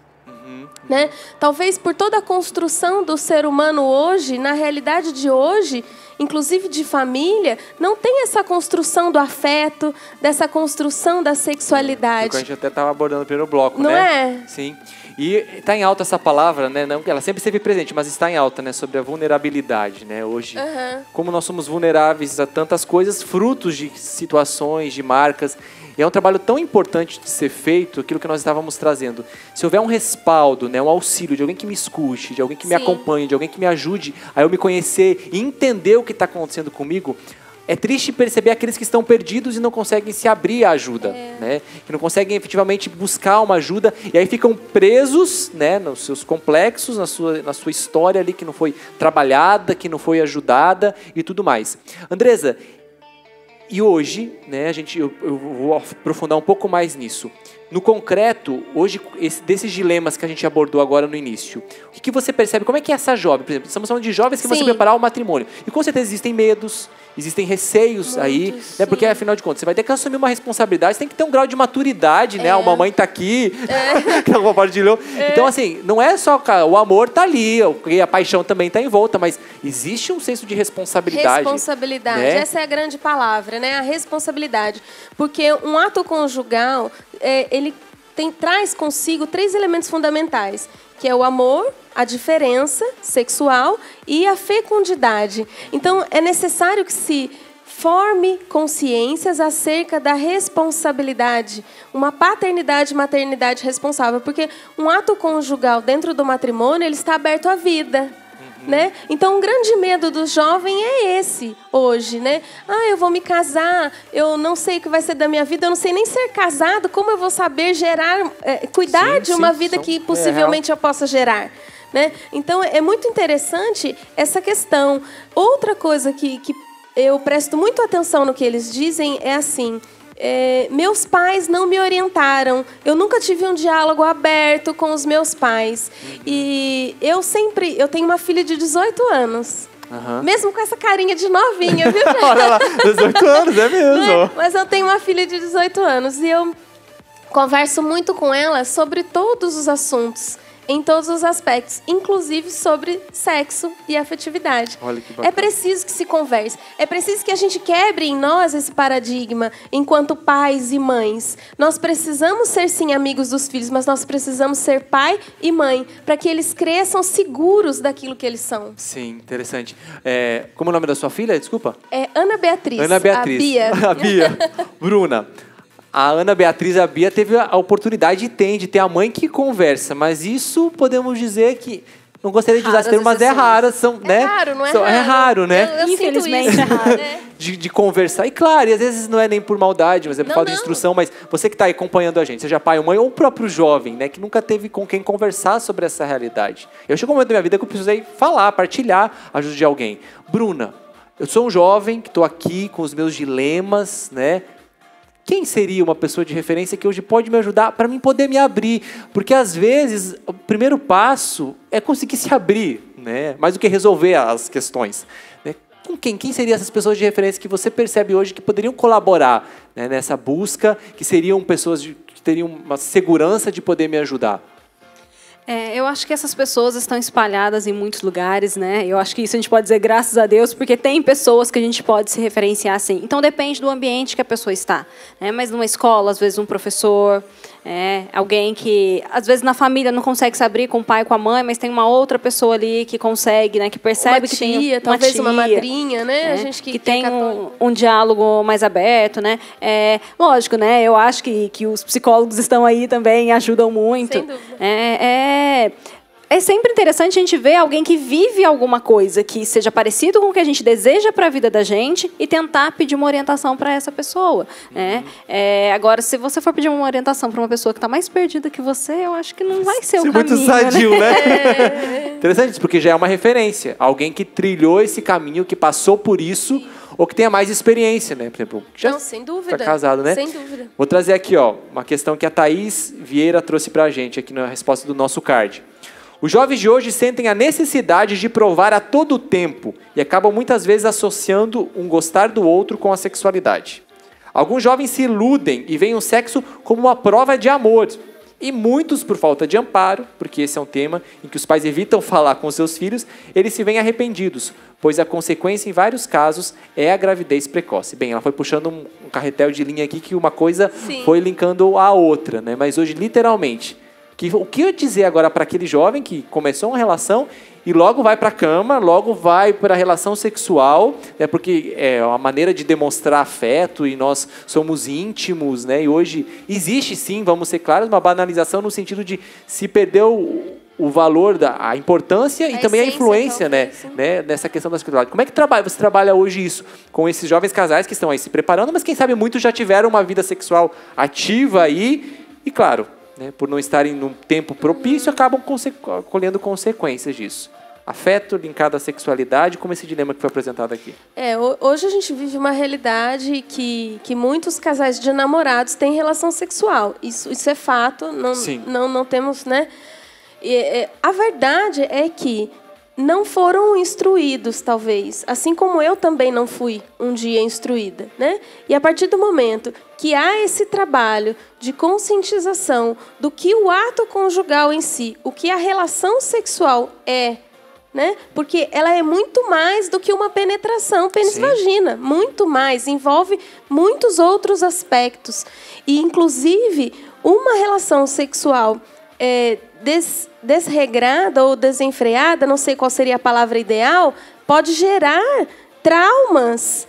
Né? Talvez por toda a construção do ser humano hoje, na realidade de hoje, inclusive de família, não tem essa construção do afeto, dessa construção da sexualidade. Que a gente até estava abordando no primeiro bloco, não né? É? Sim. E está em alta essa palavra, né? Não, ela sempre esteve presente, mas está em alta, né? Sobre a vulnerabilidade, né? Hoje, como nós somos vulneráveis a tantas coisas, frutos de situações, de marcas. E é um trabalho tão importante de ser feito, aquilo que nós estávamos trazendo. Se houver um respaldo, né, um auxílio de alguém que me escute, de alguém que me acompanhe, de alguém que me ajude a eu me conhecer e entender o que está acontecendo comigo, é triste perceber aqueles que estão perdidos e não conseguem se abrir à ajuda, né? Que não conseguem efetivamente buscar uma ajuda e aí ficam presos, né, nos seus complexos, na sua história ali que não foi trabalhada, que não foi ajudada e tudo mais. Andresa, e hoje, né, eu vou aprofundar um pouco mais nisso. No concreto, hoje, desses dilemas que a gente abordou agora no início, o que você percebe? Como é que é essa jovem? Por exemplo, estamos falando de jovens que vão se preparar ao matrimônio. E com certeza existem medos, existem receios aí, né? Porque afinal de contas, você vai ter que assumir uma responsabilidade, você tem que ter um grau de maturidade, né? Uma mãe tá aqui, que é uma parte de leão. Então, assim, não é só o amor tá ali, a paixão também tá em volta, mas existe um senso de responsabilidade. Responsabilidade, né? Essa é a grande palavra, né? A responsabilidade. Porque um ato conjugal, ele traz consigo 3 elementos fundamentais, que é o amor, a diferença sexual e a fecundidade. Então, é necessário que se forme consciências acerca da responsabilidade, uma paternidade e maternidade responsável, porque um ato conjugal dentro do matrimônio, ele está aberto à vida. Né? Então, um grande medo do jovem é esse hoje, né? Eu vou me casar, eu não sei o que vai ser da minha vida, eu não sei nem ser casado, como eu vou saber cuidar de uma vida que possivelmente eu possa gerar? Né? Então, é muito interessante essa questão. Outra coisa que eu presto muito atenção no que eles dizem é assim... meus pais não me orientaram, eu nunca tive um diálogo aberto com os meus pais. E eu tenho uma filha de 18 anos. Mesmo com essa carinha de novinha, viu? Olha lá, 18 anos, é mesmo. Mas eu tenho uma filha de 18 anos e eu converso muito com ela sobre todos os assuntos, em todos os aspectos, inclusive sobre sexo e afetividade. Olha que bacana. É preciso que se converse, é preciso que a gente quebre em nós esse paradigma enquanto pais e mães. Nós precisamos ser, sim, amigos dos filhos, mas nós precisamos ser pai e mãe, para que eles cresçam seguros daquilo que eles são. Sim, interessante. Como é o nome da sua filha? Desculpa. É Ana Beatriz. Ana Beatriz. A Bia. A Bia. Bruna. A Ana Beatriz, a Bia, teve a oportunidade de ter a mãe que conversa, mas isso podemos dizer que, não gostaria de usar esse termo, mas é raro, né? Raro, não é raro? É raro, né? Eu Infelizmente sinto isso. é raro. De conversar. E claro, e às vezes não é nem por maldade, mas é por falta de instrução, mas você que está aí acompanhando a gente, seja pai ou mãe, ou o próprio jovem, né, que nunca teve com quem conversar sobre essa realidade. Chegou um momento da minha vida que eu precisei falar, partilhar a ajuda de alguém. Bruna, eu sou um jovem que estou aqui com os meus dilemas, né? Quem seria uma pessoa de referência que hoje pode me ajudar para mim poder me abrir? Porque, às vezes, o primeiro passo é conseguir se abrir, né? Mais do que resolver as questões. Né? Com quem seriam essas pessoas de referência que você percebe hoje que poderiam colaborar, né, nessa busca, que seriam pessoas que teriam uma segurança de poder me ajudar? Eu acho que essas pessoas estão espalhadas em muitos lugares, né? Eu acho que isso a gente pode dizer graças a Deus, porque tem pessoas que a gente pode se referenciar assim. Então depende do ambiente que a pessoa está, né? Mas numa escola, às vezes um professor, alguém que às vezes na família não consegue se abrir com o pai, com a mãe, mas tem uma outra pessoa ali que consegue, né? Que percebe uma que tia, tem talvez uma madrinha, né? A gente que tem um diálogo mais aberto, né? Lógico, né? Eu acho que os psicólogos estão aí também, ajudam muito. Sem dúvida. É sempre interessante a gente ver alguém que vive alguma coisa que seja parecido com o que a gente deseja para a vida da gente e tentar pedir uma orientação para essa pessoa. Agora, se você for pedir uma orientação para uma pessoa que está mais perdida que você, eu acho que não vai ser o caminho. Muito sadio, né? Interessante isso, porque já é uma referência. Alguém que trilhou esse caminho, que passou por isso, ou que tenha mais experiência, né? Por exemplo, já sem dúvida. Tá casado, né? Sem dúvida. Vou trazer aqui, uma questão que a Thaís Vieira trouxe para a gente aqui na resposta do nosso card. Os jovens de hoje sentem a necessidade de provar a todo tempo e acabam muitas vezes associando um gostar do outro com a sexualidade. Alguns jovens se iludem e veem o sexo como uma prova de amor. E muitos, por falta de amparo, porque esse é um tema em que os pais evitam falar com seus filhos, eles se veem arrependidos, pois a consequência, em vários casos, é a gravidez precoce. Bem, ela foi puxando um carretel de linha aqui que uma coisa foi linkando a outra, né? Mas hoje, literalmente, o que eu dizer agora para aquele jovem que começou uma relação e logo vai para a cama, logo vai para a relação sexual, né, porque é uma maneira de demonstrar afeto e nós somos íntimos, né, e hoje existe sim, vamos ser claros, uma banalização no sentido de se perdeu o valor, a importância e também a essência, influência, talvez, né, nessa questão da sexualidade. Como é que você trabalha hoje isso com esses jovens casais que estão aí se preparando, mas quem sabe muitos já tiveram uma vida sexual ativa aí e, claro, né, por não estarem num tempo propício, acabam colhendo consequências disso. Afeto linkado à sexualidade, como esse dilema que foi apresentado aqui. Hoje a gente vive uma realidade que muitos casais de namorados têm relação sexual. Isso é fato, não temos, né? A verdade é que não foram instruídos, talvez, assim como eu também não fui um dia instruída, né? E a partir do momento que há esse trabalho de conscientização do que o ato conjugal em si, o que a relação sexual é, né? Porque ela é muito mais do que uma penetração pênis-vagina, muito mais, envolve muitos outros aspectos. E, inclusive, uma relação sexual desregrada ou desenfreada, não sei qual seria a palavra ideal, pode gerar traumas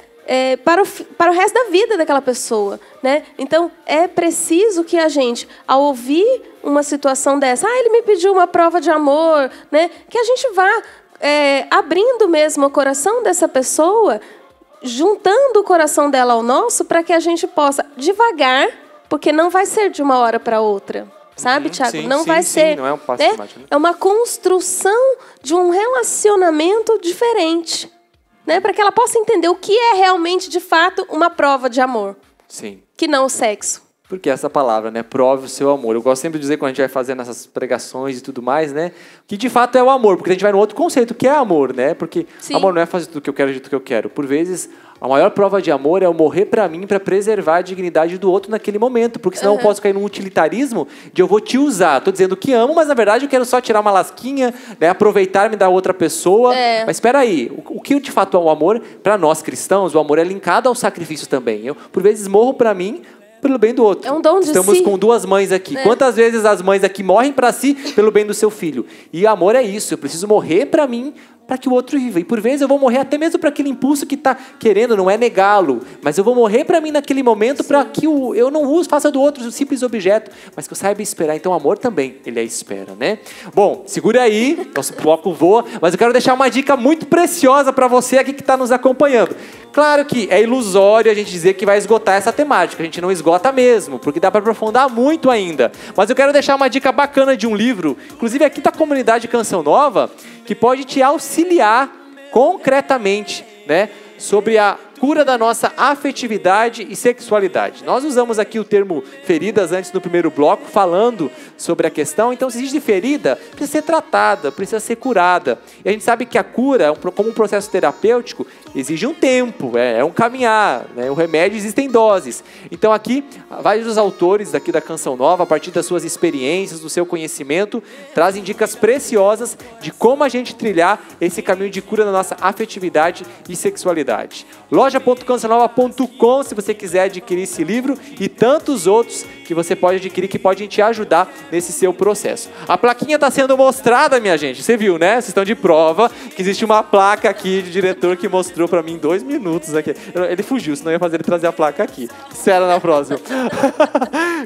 para o resto da vida daquela pessoa, né? Então, é preciso que a gente, ao ouvir uma situação dessa, ele me pediu uma prova de amor, né? Que a gente vá abrindo mesmo o coração dessa pessoa, juntando o coração dela ao nosso, para que a gente possa, devagar, porque não vai ser de uma hora para outra. Sabe, Tiago? Não vai ser. Não é um passo automático, né? É uma construção de um relacionamento diferente, né? Para que ela possa entender o que é realmente, de fato, uma prova de amor. Sim. Que não o sexo. Porque essa palavra, né? Prove o seu amor. Eu gosto sempre de dizer, quando a gente vai fazendo essas pregações e tudo mais, né? Que de fato é o amor. Porque a gente vai no outro conceito, que é amor, né? Porque amor não é fazer tudo o que eu quero, do jeito que eu quero. Por vezes, a maior prova de amor é eu morrer pra mim, pra preservar a dignidade do outro naquele momento. Porque senão eu posso cair num utilitarismo de eu vou te usar. Tô dizendo que amo, mas na verdade eu quero só tirar uma lasquinha, né? Aproveitar-me da outra pessoa. Mas espera aí, o que de fato é o amor? Pra nós cristãos, o amor é linkado ao sacrifício também. Eu, por vezes, morro pra mim, pelo bem do outro. É um dom de Estamos si. com duas mães aqui. Quantas vezes as mães aqui morrem para si pelo bem do seu filho? E amor é isso. Eu preciso morrer para mim, para que o outro viva. E por vezes eu vou morrer até mesmo para aquele impulso que está querendo, não é negá-lo. Mas eu vou morrer para mim naquele momento para que eu não faça do outro um simples objeto, mas que eu saiba esperar. Então o amor também, ele é espera, né? Bom, segura aí, nosso bloco voa, mas eu quero deixar uma dica muito preciosa para você aqui que está nos acompanhando. Claro que é ilusório a gente dizer que vai esgotar essa temática. A gente não esgota mesmo, porque dá para aprofundar muito ainda. Mas eu quero deixar uma dica bacana de um livro, inclusive aqui da comunidade Canção Nova, que pode te auxiliar concretamente, né, sobre a cura da nossa afetividade e sexualidade. Nós usamos aqui o termo feridas antes no primeiro bloco, falando sobre a questão. Então, se existe ferida, precisa ser tratada, precisa ser curada. E a gente sabe que a cura, como um processo terapêutico, exige um tempo, é um caminhar, né? O remédio existem doses. Então, aqui, vários autores daqui da Canção Nova, a partir das suas experiências, do seu conhecimento, trazem dicas preciosas de como a gente trilhar esse caminho de cura da nossa afetividade e sexualidade. Loja.cançãonova.com, se você quiser adquirir esse livro e tantos outros que você pode adquirir que podem te ajudar nesse seu processo. A plaquinha está sendo mostrada, minha gente. Você viu, né? Vocês estão de prova que existe uma placa aqui de diretor que mostrou para mim em 2 minutos aqui. Ele fugiu, senão eu ia fazer ele trazer a placa aqui. Espera na próxima.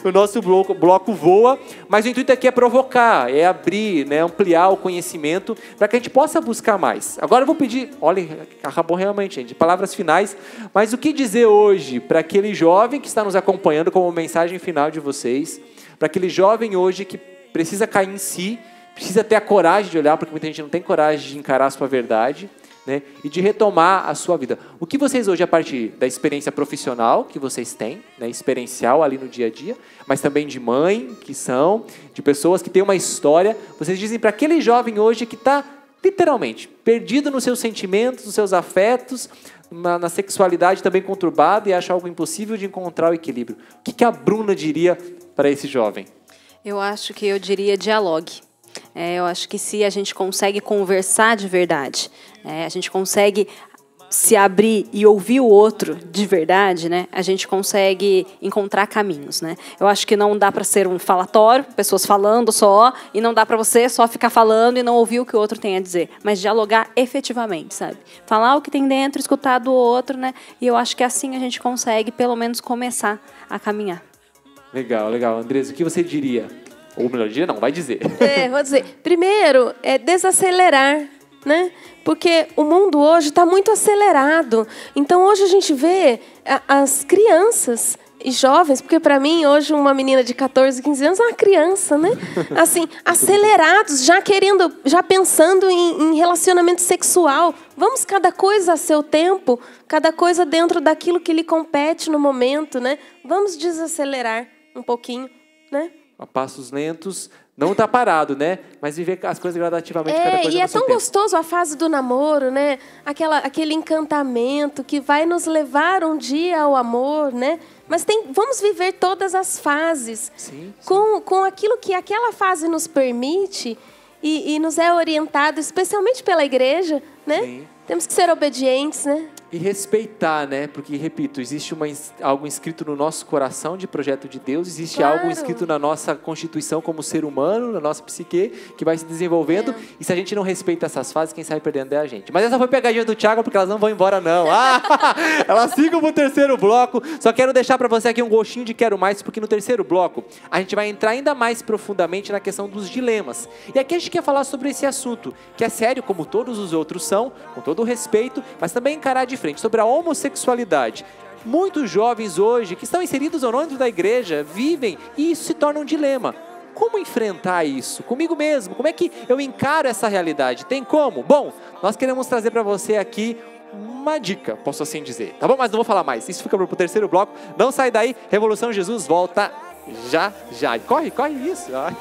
O nosso bloco voa, mas o intuito aqui é provocar, é abrir, né, ampliar o conhecimento para que a gente possa buscar mais. Agora eu vou pedir, olha, acabou realmente, gente, palavras finais, mas o que dizer hoje para aquele jovem que está nos acompanhando como mensagem final de vocês, para aquele jovem hoje que precisa cair em si, precisa ter a coragem de olhar, porque muita gente não tem coragem de encarar a sua verdade, né, e de retomar a sua vida. O que vocês hoje, a partir da experiência profissional que vocês têm, né, experiencial ali no dia a dia, mas também de mãe, que são, de pessoas que têm uma história, vocês dizem para aquele jovem hoje que está literalmente perdido nos seus sentimentos, nos seus afetos, na sexualidade também conturbada e acha algo impossível de encontrar o equilíbrio. O que a Bruna diria para esse jovem? Eu acho que eu diria dialogue. Eu acho que se a gente consegue conversar de verdade, a gente consegue se abrir e ouvir o outro de verdade, né, a gente consegue encontrar caminhos, né? Eu acho que não dá para ser um falatório, pessoas falando só, e não dá para você só ficar falando e não ouvir o que o outro tem a dizer, mas dialogar efetivamente, sabe? Falar o que tem dentro, escutar do outro, né? E eu acho que assim a gente consegue, pelo menos, começar a caminhar. Legal, legal. Andresa, o que você diria? Ou melhor, diria não, vai dizer. Vou dizer. Primeiro, é desacelerar, né? Porque o mundo hoje está muito acelerado. Então, hoje a gente vê as crianças e jovens, porque para mim, hoje, uma menina de 14, 15 anos é uma criança, né? Assim, acelerados, já pensando em relacionamento sexual. Vamos cada coisa a seu tempo, cada coisa dentro daquilo que lhe compete no momento, né? Vamos desacelerar um pouquinho, né? A passos lentos, não tá parado, né? Mas viver as coisas gradativamente, cada coisa E é no seu tão tempo. gostoso a fase do namoro, né? Aquele encantamento que vai nos levar um dia ao amor, né? Mas vamos viver todas as fases Sim. com aquilo que aquela fase nos permite e nos é orientado, especialmente pela igreja, né? Sim. Temos que ser obedientes, né? E respeitar, né? Porque, repito, existe algo inscrito no nosso coração de projeto de Deus, existe Claro. algo inscrito na nossa constituição como ser humano, na nossa psique, que vai se desenvolvendo. E se a gente não respeita essas fases, quem sai perdendo é a gente. Mas essa foi pegadinha do Thiago, porque elas não vão embora, não. Elas ficam pro terceiro bloco. Só quero deixar para você aqui um gostinho de quero mais, porque no terceiro bloco a gente vai entrar ainda mais profundamente na questão dos dilemas. E aqui a gente quer falar sobre esse assunto, que é sério, como todos os outros são, com todo o respeito, mas também encarar de frente, sobre a homossexualidade. Muitos jovens hoje, que estão inseridos ou não dentro da igreja, vivem e isso se torna um dilema. Como enfrentar isso? Comigo mesmo? Como é que eu encaro essa realidade? Tem como? Bom, nós queremos trazer para você aqui uma dica, posso assim dizer. Tá bom? Mas não vou falar mais. Isso fica pro terceiro bloco. Não sai daí. Revolução Jesus volta já. Corre isso. Ai.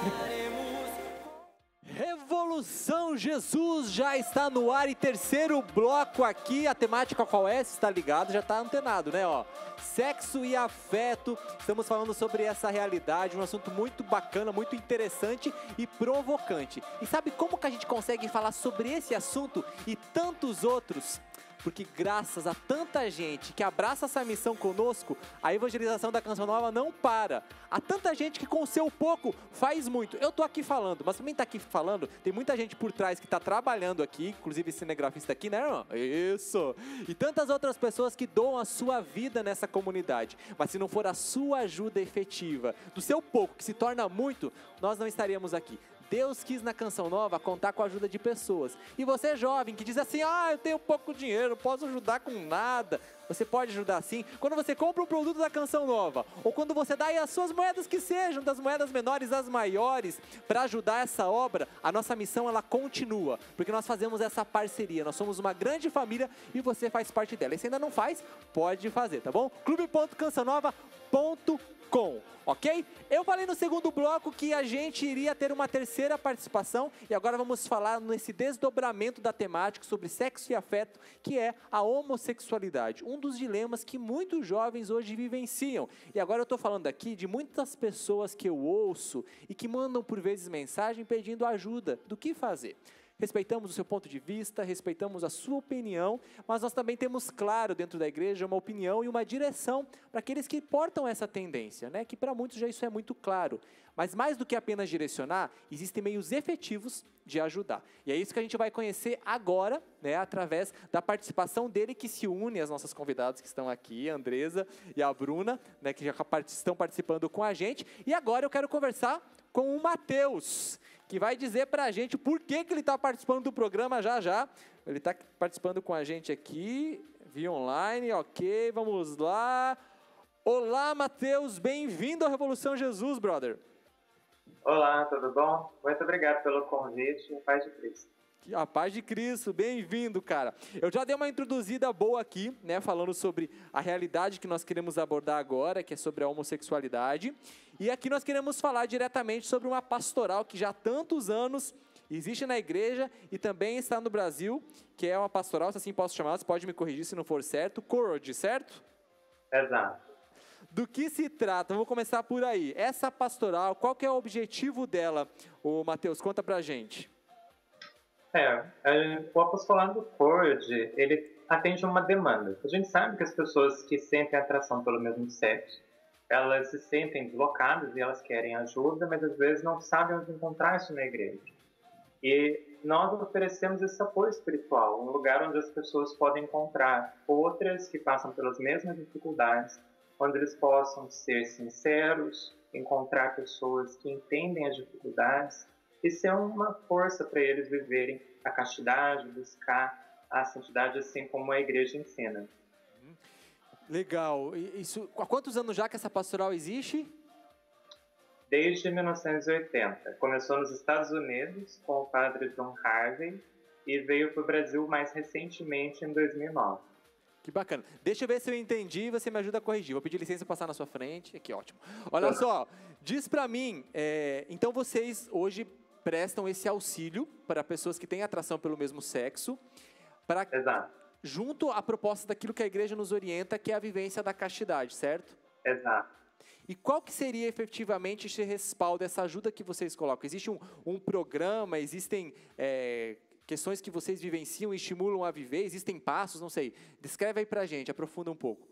Revolução Jesus já está no ar e terceiro bloco aqui, a temática qual é? Se está ligado, já está antenado, né? Ó, sexo e afeto, estamos falando sobre essa realidade, um assunto muito bacana, muito interessante e provocante. E sabe como que a gente consegue falar sobre esse assunto e tantos outros? Porque graças a tanta gente que abraça essa missão conosco, a evangelização da Canção Nova não para. Há tanta gente que com o seu pouco faz muito. Eu tô aqui falando, mas também tá aqui falando, tem muita gente por trás que tá trabalhando aqui, inclusive esse cinegrafista aqui, né, irmão? Isso! E tantas outras pessoas que doam a sua vida nessa comunidade. Mas se não for a sua ajuda efetiva, do seu pouco, que se torna muito, nós não estaríamos aqui. Deus quis na Canção Nova contar com a ajuda de pessoas. E você jovem que diz assim, eu tenho pouco dinheiro, não posso ajudar com nada. Você pode ajudar sim quando você compra um produto da Canção Nova. Ou quando você dá aí as suas moedas que sejam, das moedas menores às maiores, para ajudar essa obra, a nossa missão ela continua. Porque nós fazemos essa parceria, nós somos uma grande família e você faz parte dela. E se ainda não faz, pode fazer, tá bom? clube.cançãonova.com. Ok? Eu falei no segundo bloco que a gente iria ter uma terceira participação e agora vamos falar nesse desdobramento da temática sobre sexo e afeto, que é a homossexualidade. Um dos dilemas que muitos jovens hoje vivenciam. E agora eu estou falando aqui de muitas pessoas que eu ouço e que mandam por vezes mensagem pedindo ajuda do que fazer. Respeitamos o seu ponto de vista, respeitamos a sua opinião, mas nós também temos claro dentro da igreja uma opinião e uma direção para aqueles que portam essa tendência, né? Que para muitos já isso é muito claro. Mas mais do que apenas direcionar, existem meios efetivos de ajudar. E é isso que a gente vai conhecer agora, né? Através da participação dele que se une às nossas convidadas que estão aqui, a Andresa e a Bruna, né? Que já estão participando com a gente. E agora eu quero conversar com o Matheus, que vai dizer pra gente por que ele está participando do programa já. Ele está participando com a gente aqui, via online, ok, vamos lá. Olá, Matheus, bem-vindo à Revolução Jesus, brother. Olá, tudo bom? Muito obrigado pelo convite, paz de Cristo. A paz de Cristo, bem-vindo, cara. Eu já dei uma introduzida boa aqui, né, falando sobre a realidade que nós queremos abordar agora, que é sobre a homossexualidade. E aqui nós queremos falar diretamente sobre uma pastoral que já há tantos anos existe na igreja e também está no Brasil, que é uma pastoral, se assim posso chamar, você pode me corrigir se não for certo, Corod, certo? Exato. Do que se trata? Vou começar por aí. Essa pastoral, qual que é o objetivo dela? Ô, Matheus, conta pra gente. O apostolado do Corod, ele atende uma demanda. A gente sabe que as pessoas que sentem atração pelo mesmo sexo, elas se sentem deslocadas e elas querem ajuda, mas às vezes não sabem onde encontrar isso na igreja. E nós oferecemos esse apoio espiritual, um lugar onde as pessoas podem encontrar outras que passam pelas mesmas dificuldades, onde eles possam ser sinceros, encontrar pessoas que entendem as dificuldades e ser uma força para eles viverem a castidade, buscar a santidade, assim como a igreja ensina. Legal. Isso, há quantos anos já que essa pastoral existe? Desde 1980. Começou nos Estados Unidos com o padre John Harvey e veio para o Brasil mais recentemente em 2009. Que bacana. Deixa eu ver se eu entendi e você me ajuda a corrigir. Vou pedir licença para passar na sua frente. Que ótimo. Olha só, diz para mim, então vocês hoje prestam esse auxílio para pessoas que têm atração pelo mesmo sexo, Exato. junto à proposta daquilo que a igreja nos orienta, que é a vivência da castidade, certo? Exato. E qual que seria efetivamente esse respaldo, essa ajuda que vocês colocam? Existe um programa, existem questões que vocês vivenciam e estimulam a viver, existem passos, não sei. Descreve aí pra gente, aprofunda um pouco.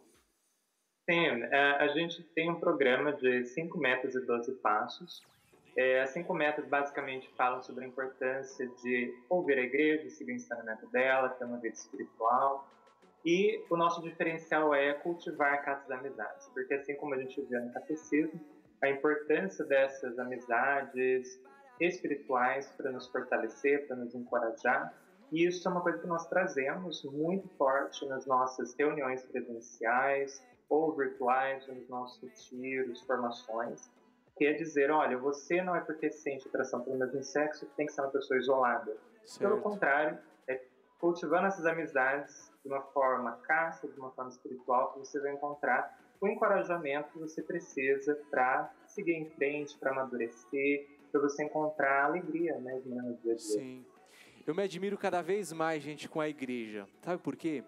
Sim, a gente tem um programa de 5 metas e 12 passos. As 5 metas basicamente falam sobre a importância de ouvir a igreja, seguir o ensinamento dela, ter uma vida espiritual. E o nosso diferencial é cultivar casas amizades, porque assim como a gente vê no catecismo, a importância dessas amizades espirituais para nos fortalecer, para nos encorajar, e isso é uma coisa que nós trazemos muito forte nas nossas reuniões presenciais ou virtuais, nos nossos retiros, formações, que é dizer, olha, você não é porque sente atração pelo mesmo sexo que tem que ser uma pessoa isolada. Certo. Pelo contrário, é cultivando essas amizades de uma forma casta, de uma forma espiritual, que você vai encontrar o encorajamento que você precisa para seguir em frente, para amadurecer, para você encontrar alegria, né, no dia a dia. Sim. Eu me admiro cada vez mais, gente, com a igreja. Sabe por quê?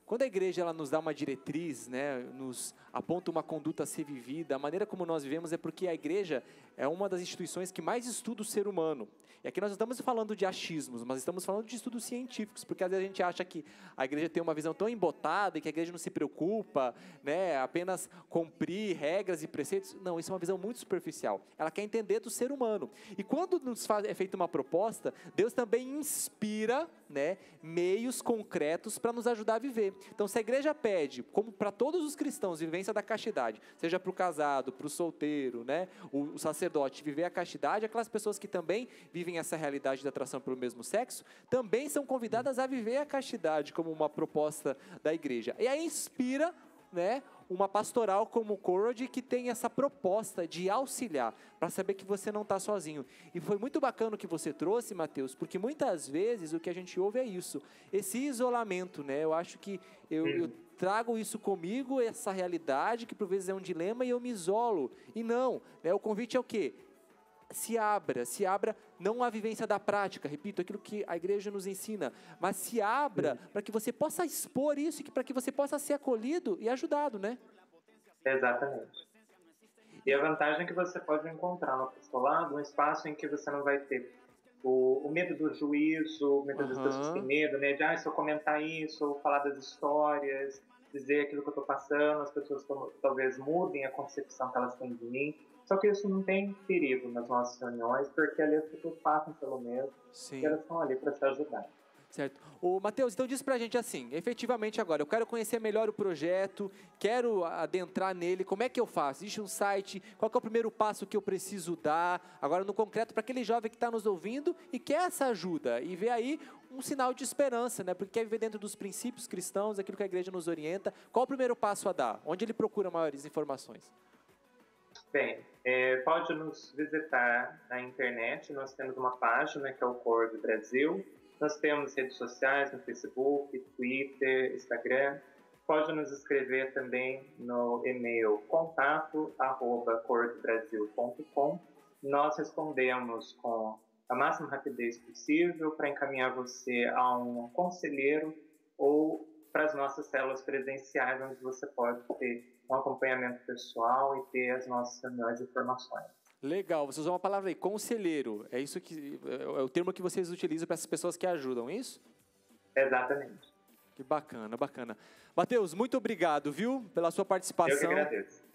Quando a igreja ela nos dá uma diretriz, né, nos aponta uma conduta a ser vivida, a maneira como nós vivemos é porque a igreja é uma das instituições que mais estuda o ser humano. E aqui nós não estamos falando de achismos, mas estamos falando de estudos científicos, porque às vezes a gente acha que a igreja tem uma visão tão embotada e que a igreja não se preocupa, né, apenas cumprir regras e preceitos. Não, isso é uma visão muito superficial. Ela quer entender do ser humano. E quando é feita uma proposta, Deus também inspira, né, meios concretos para nos ajudar a viver. Então, se a igreja pede, como para todos os cristãos, vivência da castidade, seja para o casado, para o solteiro, né, o sacerdote, viver a castidade, aquelas pessoas que também vivem essa realidade da atração pelo mesmo sexo, também são convidadas a viver a castidade como uma proposta da igreja. E aí inspira, né, uma pastoral como o Corod, que tem essa proposta de auxiliar, para saber que você não está sozinho. E foi muito bacana o que você trouxe, Mateus, porque muitas vezes o que a gente ouve é isso, esse isolamento, né? Eu acho que eu trago isso comigo, essa realidade, que por vezes é um dilema, e eu me isolo. E não, né? O convite é o quê? Se abra, não a vivência da prática, repito, aquilo que a igreja nos ensina, mas se abra para que você possa expor isso e para que você possa ser acolhido e ajudado, né? Exatamente. E a vantagem é que você pode encontrar no apostolado um espaço em que você não vai ter o medo do juízo, muitas vezes as pessoas têm medo, né? De, se eu comentar isso, ou falar das histórias, dizer aquilo que eu estou passando, as pessoas talvez mudem a concepção que elas têm de mim. Só que isso não tem perigo nas nossas reuniões, porque ali as pessoas passam pelo mesmo. Sim. E elas estão ali para se ajudar. Certo. Ô, Mateus, então diz pra gente assim, efetivamente agora, eu quero conhecer melhor o projeto, quero adentrar nele, como é que eu faço? Existe um site? Qual que é o primeiro passo que eu preciso dar? Agora, no concreto, para aquele jovem que está nos ouvindo e quer essa ajuda, e vê aí um sinal de esperança, né? Porque quer viver dentro dos princípios cristãos, aquilo que a igreja nos orienta. Qual o primeiro passo a dar? Onde ele procura maiores informações? Bem, pode nos visitar na internet, nós temos uma página que é o Corod Brasil, nós temos redes sociais no Facebook, Twitter, Instagram, pode nos escrever também no e-mail contato@cordbrasil.com. Nós respondemos com a máxima rapidez possível para encaminhar você a um conselheiro ou para as nossas células presenciais, onde você pode ter um acompanhamento pessoal e ter as nossas reuniões e formações. Legal, você usou uma palavra aí, conselheiro. É isso que é o termo que vocês utilizam para essas pessoas que ajudam, é isso? Exatamente. Que bacana, bacana. Mateus, muito obrigado, viu, pela sua participação. Eu que agradeço.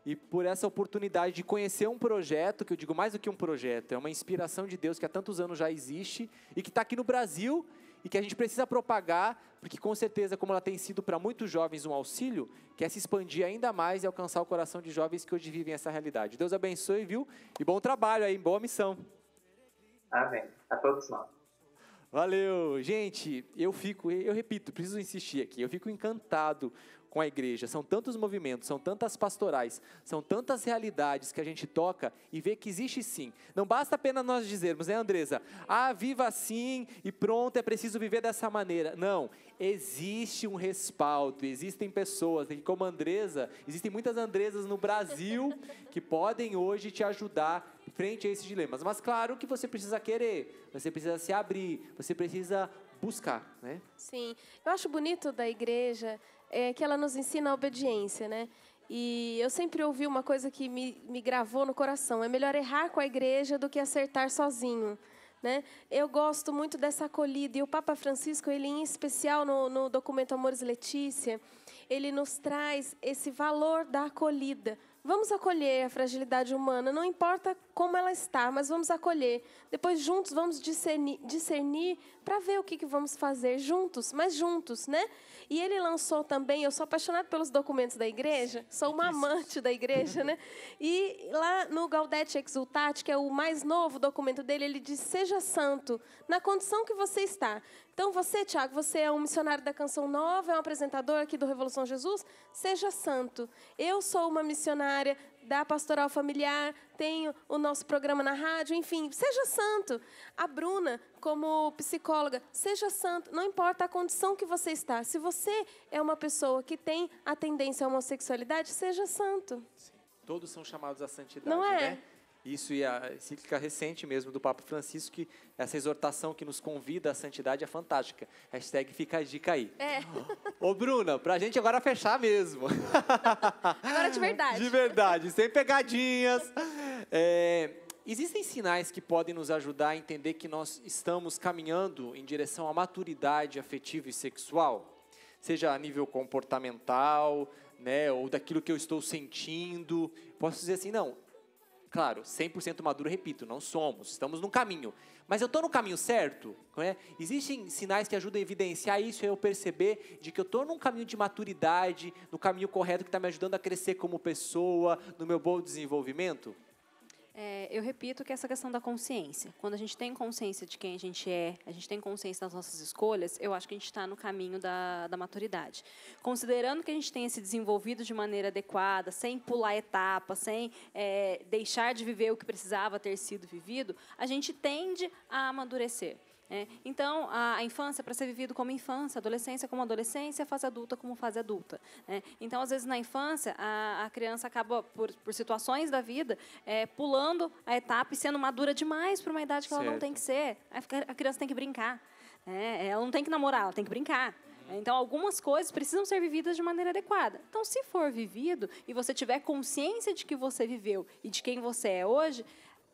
E por essa oportunidade de conhecer um projeto, que eu digo mais do que um projeto, é uma inspiração de Deus que há tantos anos já existe e que está aqui no Brasil e que a gente precisa propagar, porque com certeza, como ela tem sido para muitos jovens um auxílio, quer se expandir ainda mais e alcançar o coração de jovens que hoje vivem essa realidade. Deus abençoe, viu? E bom trabalho aí, boa missão. Amém. A todos nós. Valeu! Gente, eu repito, preciso insistir aqui, eu fico encantado com a igreja. São tantos movimentos, são tantas pastorais, são tantas realidades que a gente toca e vê que existe sim. Não basta apenas nós dizermos, né, Andresa? Viva assim e pronto, é preciso viver dessa maneira. Não, existe um respaldo, existem pessoas, como a Andresa, existem muitas Andresas no Brasil que podem hoje te ajudar frente a esses dilemas. Mas claro que você precisa querer, você precisa se abrir, você precisa buscar, né? Sim, eu acho bonito da igreja que ela nos ensina a obediência, né? E eu sempre ouvi uma coisa que me gravou no coração: é melhor errar com a igreja do que acertar sozinho, né? Eu gosto muito dessa acolhida, e o Papa Francisco, ele em especial no documento Amores Letícia, ele nos traz esse valor da acolhida. Vamos acolher a fragilidade humana, não importa como ela está, mas vamos acolher. Depois, juntos, vamos discernir para ver o que vamos fazer juntos, mas juntos, né? E ele lançou também, eu sou apaixonada pelos documentos da igreja, sou uma amante da igreja, né? E lá no Gaudete Exultate, que é o mais novo documento dele, ele diz: seja santo, na condição que você está. Então você, Tiago, você é um missionário da Canção Nova, é um apresentador aqui do Revolução Jesus, seja santo. Eu sou uma missionária da Pastoral Familiar, tenho o nosso programa na rádio, enfim, seja santo. A Bruna, como psicóloga, seja santo, não importa a condição que você está. Se você é uma pessoa que tem a tendência à homossexualidade, seja santo. Sim. Todos são chamados à santidade, não é? né? Isso, e a encíclica recente mesmo do Papa Francisco, que essa exortação que nos convida à santidade é fantástica. # fica a dica aí. Ô, Bruna, pra gente agora fechar mesmo. Agora de verdade. De verdade, sem pegadinhas. Existem sinais que podem nos ajudar a entender que nós estamos caminhando em direção à maturidade afetiva e sexual? Seja a nível comportamental, né, ou daquilo que eu estou sentindo. Posso dizer assim, não... Claro, 100% maduro, repito, não somos, estamos no caminho. Mas eu estou no caminho certo? Não é? Existem sinais que ajudam a evidenciar isso, eu perceber de que eu estou num caminho de maturidade, no caminho correto que está me ajudando a crescer como pessoa, no meu bom desenvolvimento? Eu repito que essa questão da consciência. Quando a gente tem consciência de quem a gente tem consciência das nossas escolhas, eu acho que a gente está no caminho da maturidade. Considerando que a gente tenha se desenvolvido de maneira adequada, sem pular etapas, sem deixar de viver o que precisava ter sido vivido, a gente tende a amadurecer. Então, a infância para ser vivido como infância, a adolescência como adolescência, a fase adulta como fase adulta. Então, às vezes, na infância, a criança acaba, por situações da vida, pulando a etapa e sendo madura demais para uma idade que ela não tem que ser. A criança tem que brincar. Ela não tem que namorar, ela tem que brincar. Então, algumas coisas precisam ser vividas de maneira adequada. Então, se for vivido e você tiver consciência de que você viveu e de quem você é hoje,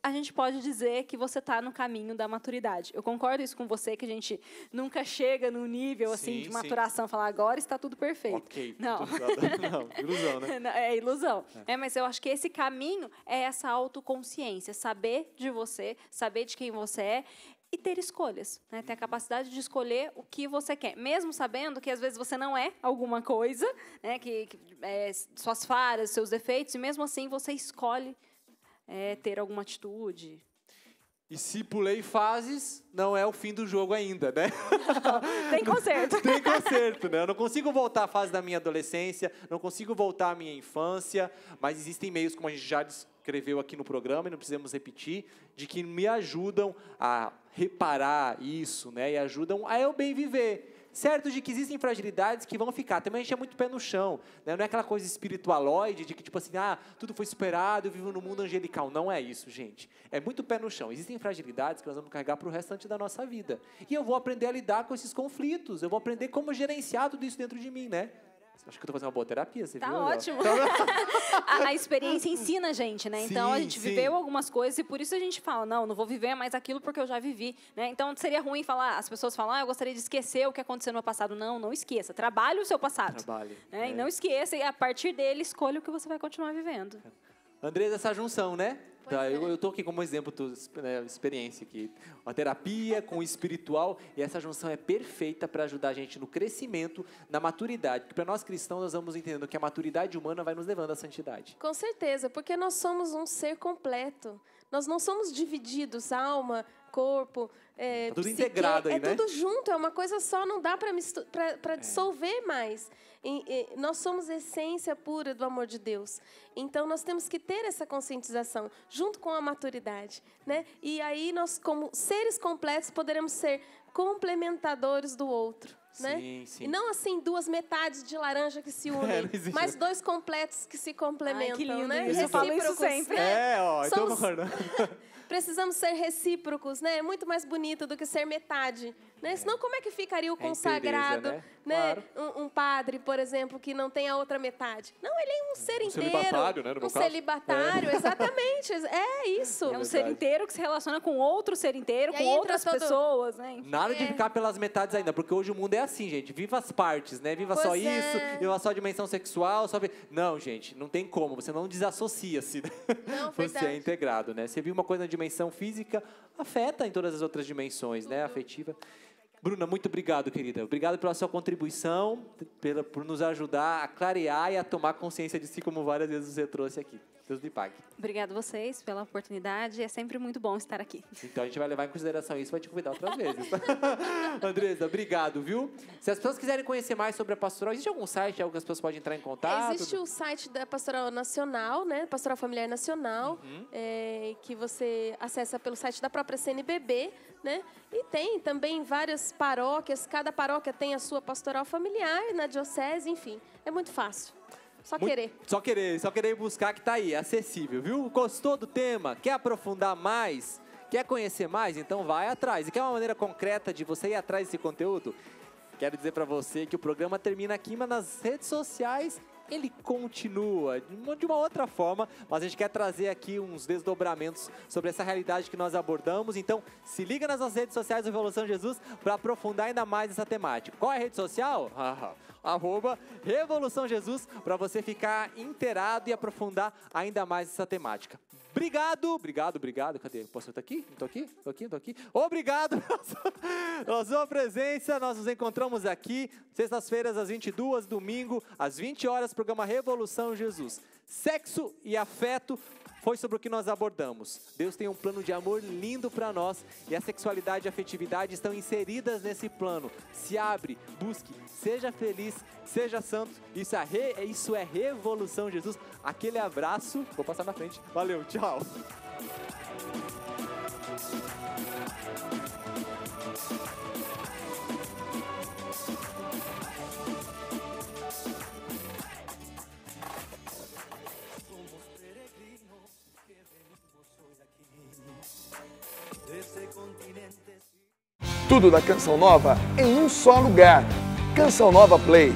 a gente pode dizer que você está no caminho da maturidade. Eu concordo isso com você, que a gente nunca chega no nível assim, de maturação, falar agora está tudo perfeito. Ok. Não. Não, ilusão, né? É ilusão. Mas eu acho que esse caminho é essa autoconsciência, saber de você, saber de quem você é, e ter escolhas, né? Ter a capacidade de escolher o que você quer, mesmo sabendo que às vezes você não é alguma coisa, né? Que suas falhas, seus defeitos, e mesmo assim você escolhe ter alguma atitude. E se pulei fases, não é o fim do jogo ainda, né? Tem conserto. Tem conserto, né? Eu não consigo voltar à fase da minha adolescência, não consigo voltar à minha infância, mas existem meios, como a gente já descreveu aqui no programa, e não precisamos repetir, de que me ajudam a reparar isso, né? E ajudam a eu bem viver. Certo de que existem fragilidades que vão ficar. Também a gente é muito pé no chão, né? Não é aquela coisa espiritualoide de que, tipo assim, tudo foi superado, eu vivo no mundo angelical. Não é isso, gente. É muito pé no chão. Existem fragilidades que nós vamos carregar para o restante da nossa vida. E eu vou aprender a lidar com esses conflitos. Eu vou aprender como gerenciar tudo isso dentro de mim, né? Acho que eu estou fazendo uma boa terapia, você viu? Tá ótimo. A experiência ensina a gente, né? Então, a gente viveu algumas coisas e por isso a gente fala, não vou viver mais aquilo porque eu já vivi, né? Então, seria ruim as pessoas falam, eu gostaria de esquecer o que aconteceu no passado. Não esqueça. Trabalhe o seu passado. Trabalhe. Né? E não esqueça, e a partir dele, escolha o que você vai continuar vivendo. Andresa, essa junção, né? Tá, eu tô aqui como exemplo, né, experiência aqui. A terapia com o espiritual, e essa junção é perfeita para ajudar a gente no crescimento, na maturidade. Porque para nós cristãos, nós vamos entendendo que a maturidade humana vai nos levando à santidade. Com certeza, porque nós somos um ser completo. Nós não somos divididos, alma, corpo, Tá tudo psique, integrado aí, né? É tudo junto, é uma coisa só, não dá para dissolver mais. Nós somos essência pura do amor de Deus. Então, nós temos que ter essa conscientização, junto com a maturidade, né? E aí, nós, como seres completos, poderemos ser complementadores do outro. Né? Sim, sim. E não assim duas metades de laranja que se unem, mas dois completos que se complementam. Ai, que lindo, né? isso. Eu falo isso sempre. Então concordando. Precisamos ser recíprocos, né? É muito mais bonito do que ser metade. Né? Senão, como é que ficaria o consagrado? Inteireza, né? Claro. Um padre, por exemplo, que não tem a outra metade. Não, ele é um ser inteiro. Celibatário, né? No meu caso. Celibatário, exatamente. É isso. É um ser inteiro que se relaciona com outro ser inteiro, com outras pessoas, né? Nada de ficar pelas metades ainda, porque hoje o mundo é assim, gente. Viva as partes, né? Viva só isso, viva só a dimensão sexual, só... Não, gente, não tem como. Você não desassocia-se. Né? Não, você verdade. é integrado, né? Você viu uma coisa na dimensão física, afeta em todas as outras dimensões, né? Afetiva. Bruna, muito obrigado, querida. Obrigado pela sua contribuição, por nos ajudar a clarear e a tomar consciência de si, como várias vezes você trouxe aqui. Deus lhe pague. Obrigada a vocês pela oportunidade. É sempre muito bom estar aqui. Então, a gente vai levar em consideração isso e vai te convidar outras vezes. Andresa, obrigado, viu? Se as pessoas quiserem conhecer mais sobre a pastoral, existe algum site, algo que as pessoas podem entrar em contato? Existe o site da Pastoral Nacional, né? Pastoral Familiar Nacional, que você acessa pelo site da própria CNBB, né? E tem também várias paróquias, cada paróquia tem a sua pastoral familiar na diocese, enfim, é muito fácil. Só querer buscar que tá aí, é acessível, viu? Gostou do tema? Quer aprofundar mais? Quer conhecer mais? Então vai atrás. E quer uma maneira concreta de você ir atrás desse conteúdo? Quero dizer para você que o programa termina aqui, mas nas redes sociais ele continua de uma outra forma, mas a gente quer trazer aqui uns desdobramentos sobre essa realidade que nós abordamos. Então, se liga nas nossas redes sociais do Revolução Jesus para aprofundar ainda mais essa temática. Qual é a rede social? @Revolução Jesus, para você ficar inteirado e aprofundar ainda mais essa temática. Obrigado. Cadê? Posso estar aqui? Não tô aqui. Obrigado pela sua presença. Nós nos encontramos aqui, sextas-feiras às 22h, domingo às 20h, programa Revolução Jesus. Sexo e afeto foi sobre o que nós abordamos. Deus tem um plano de amor lindo para nós e a sexualidade e a afetividade estão inseridas nesse plano. Se abre, busque, seja feliz, seja santo. Isso é Revolução Jesus. Aquele abraço. Vou passar na frente. Valeu, tchau. Tudo da Canção Nova em um só lugar. Canção Nova Play.